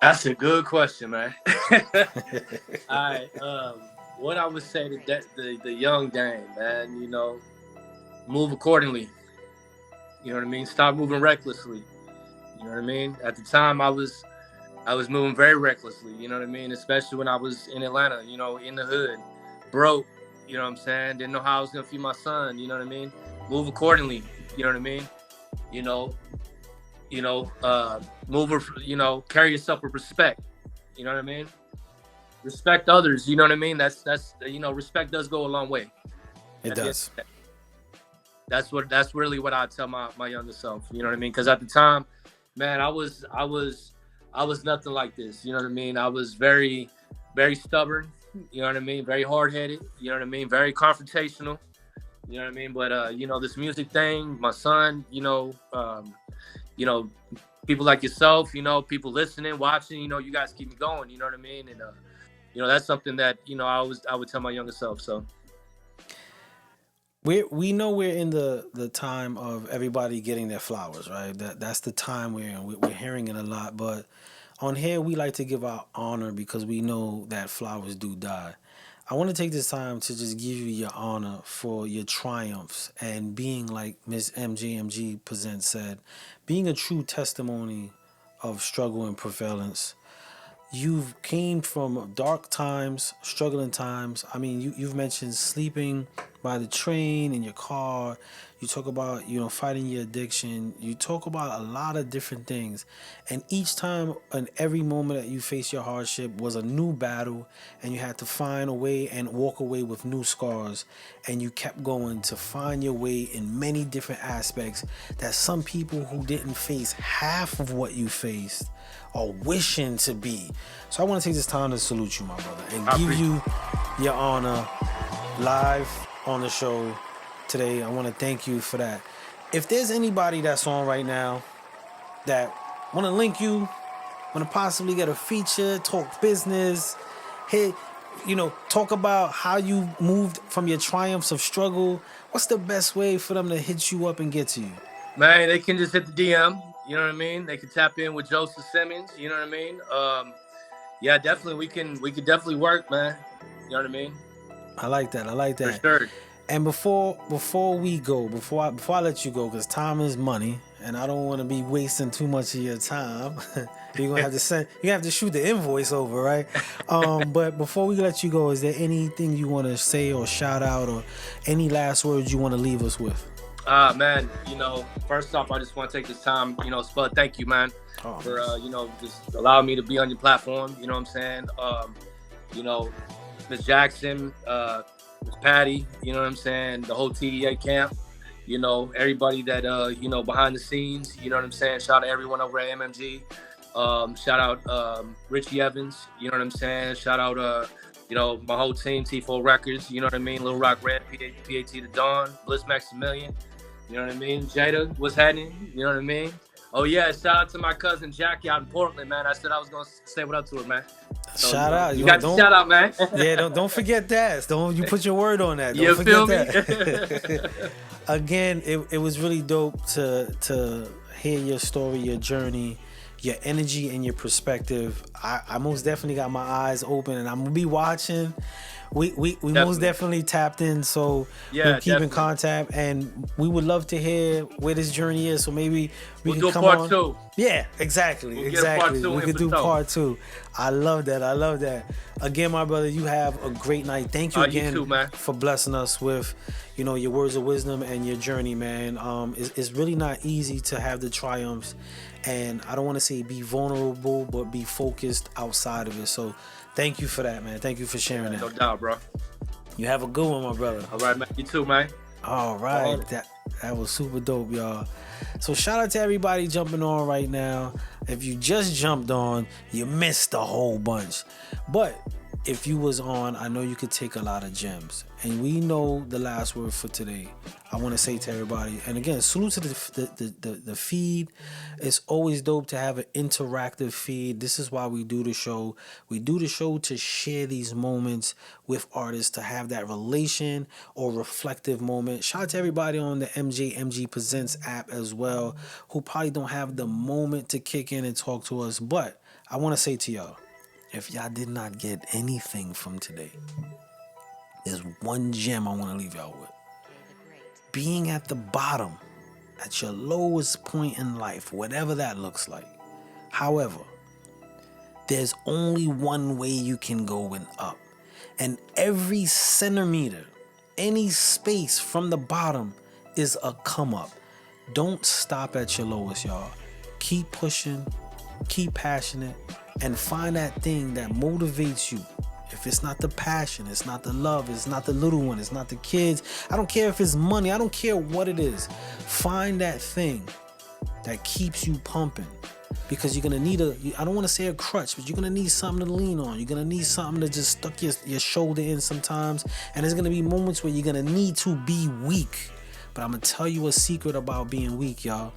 That's a good question, man. All right, what I would say to the young Dame, man, you know, move accordingly. You know what I mean? Stop moving recklessly. You know what I mean? At the time, I was moving very recklessly. You know what I mean? Especially when I was in Atlanta, you know, in the hood, broke. You know what I'm saying? Didn't know how I was gonna feed my son. You know what I mean? Move accordingly. You know what I mean? Move, you know, carry yourself with respect. You know what I mean? Respect others. You know what I mean? That's you know, respect does go a long way. It does. That's really what I tell my younger self. You know what I mean? Because at the time, man, I was nothing like this. You know what I mean? I was very, very stubborn. You know what I mean? Very hard-headed. You know what I mean? Very confrontational. You know what I mean? But you know, this music thing, my son, you know, people like yourself, you know, people listening, watching, you know, you guys keep me going, you know what I mean? And, you know, that's something that, you know, I would tell my younger self. So we know we're in the time of everybody getting their flowers, right? That's the time we're hearing it a lot. But on here, we like to give our honor because we know that flowers do die. I want to take this time to just give you your honor for your triumphs and being, like Ms. MJMG Presents said, being a true testimony of struggle and prevalence. You've came from dark times, struggling times. I mean, you've mentioned sleeping by the train in your car. You talk about, you know, fighting your addiction. You talk about a lot of different things. And each time and every moment that you face your hardship was a new battle, and you had to find a way and walk away with new scars. And you kept going to find your way in many different aspects that some people who didn't face half of what you faced are wishing to be. So I want to take this time to salute you, my brother, and give you your honor live on the show today. I want to thank you for that. If there's anybody that's on right now that want to link you, want to possibly get a feature, talk business, hey, you know, talk about how you moved from your triumphs of struggle, what's the best way for them to hit you up and get to you? Man, they can just hit the DM. You know what I mean? They can tap in with Joseph Simmons. You know what I mean? Yeah, definitely. We could definitely work, man. You know what I mean? I like that. For sure. And before we go, before I let you go, because time is money, and I don't want to be wasting too much of your time. You're gonna have to shoot the invoice over, right? But before we let you go, is there anything you want to say or shout out, or any last words you want to leave us with? Man, you know, first off, I just want to take this time, you know, Spud, thank you, man, for, you know, just allowing me to be on your platform. You know what I'm saying? You know, Miss Jackson, Miss Patty, you know what I'm saying? The whole TDA camp, You know, everybody that you know, behind the scenes. You know what I'm saying? Shout out to everyone over at MMG. Shout out Richie Evans. You know what I'm saying? Shout out you know, my whole team, T4 Records. You know what I mean? Lil Rock Red, PAT to Dawn, Bliss Maximilian. You know what I mean? Jada, what's happening? You know what I mean? Oh yeah, shout out to my cousin Jackie out in Portland, man. I said I was gonna say what up to her, man. So, shout out. You got the shout out, man. Yeah, don't forget that. Don't you put your word on that. Don't you forget feel me? that. Again, it was really dope to hear your story, your journey, your energy, and your perspective. I most definitely got my eyes open, and I'm gonna be watching. We most definitely tapped in, so we'll keep in contact, and we would love to hear where this journey is. So maybe we can do come part on. 2. Yeah, exactly. We could do part 2. I love that. Again, my brother, you have a great night. Thank you again you too, man, for blessing us with, you know, your words of wisdom and your journey, man. It's really not easy to have the triumphs, and I don't want to say be vulnerable, but be focused outside of it. So thank you for that, man. Thank you for sharing that. No doubt, bro. You have a good one, my brother. All right, man. You too, man. All right. That was super dope, y'all. So shout out to everybody jumping on right now. If you just jumped on, you missed a whole bunch. But if you was on, I know you could take a lot of gems. And we know the last word for today. I want to say to everybody, and again, salute to the feed. It's always dope to have an interactive feed. This is why we do the show. We do the show to share these moments with artists, to have that relation or reflective moment. Shout out to everybody on the MJMG Presents app as well, who probably don't have the moment to kick in and talk to us. But I want to say to y'all, if y'all did not get anything from today, there's one gem I want to leave y'all with. Being at the bottom, at your lowest point in life, whatever that looks like. However, there's only one way you can go and up. And every centimeter, any space from the bottom is a come up. Don't stop at your lowest, y'all. Keep pushing, keep passionate, and find that thing that motivates you. If it's not the passion, it's not the love, it's not the little one, it's not the kids. I don't care if it's money. I don't care what it is. Find that thing that keeps you pumping, because you're going to need I don't want to say a crutch, but you're going to need something to lean on. You're going to need something to just stuck your shoulder in sometimes. And there's going to be moments where you're going to need to be weak. But I'm going to tell you a secret about being weak, y'all.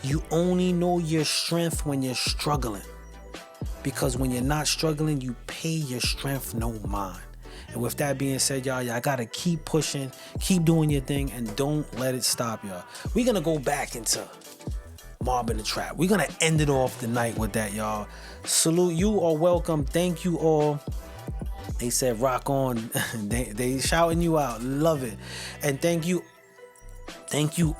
You only know your strength when you're struggling. Because when you're not struggling, you pay your strength no mind. And with that being said, y'all gotta keep pushing, keep doing your thing, and don't let it stop, y'all. We're gonna go back into Mob in the Trap. We're gonna end it off the night with that, y'all. Salute, you are welcome. Thank you all. They said rock on. they shouting you out. Love it. And thank you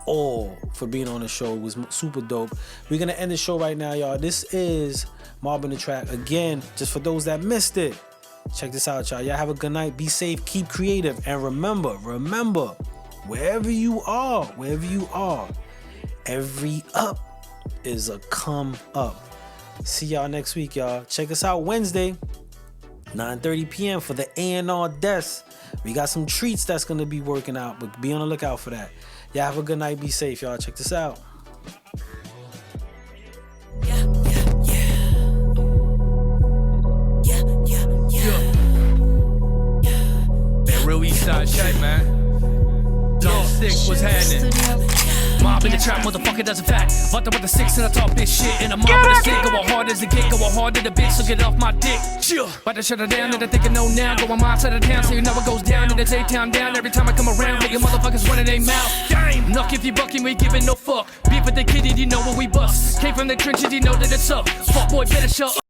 all for being on the show. It was super dope. We're gonna end the show right now, y'all. This is Mob in the Track. Again, just for those that missed it, check this out, y'all. Y'all have a good night. Be safe. Keep creative. And remember, wherever you are, every up is a come up. See y'all next week, y'all. Check us out Wednesday, 9:30 p.m. for the A&R Desk. We got some treats that's gonna be working out, but be on the lookout for that. Y'all have a good night. Be safe, y'all. Check this out. That real east side shit, man. Don't sick, what's happening? Mob in the trap, motherfucker, that's a fact. Butter with the 6 and I talk bitch shit. And I'm mob with the stick, go hard as a gate, go hard to the bitch, so get off my dick. Chill. About to shut her down, and I think I know now. Go on my side of town, so you know it goes down. And it's A-Town down every time I come around. But your motherfuckers running their mouth. Game. Knock if you bucking, we giving no fuck. Beef with the kitty, you know what we bust. Came from the trenches, you know that it's up. Fuck boy, better shut up.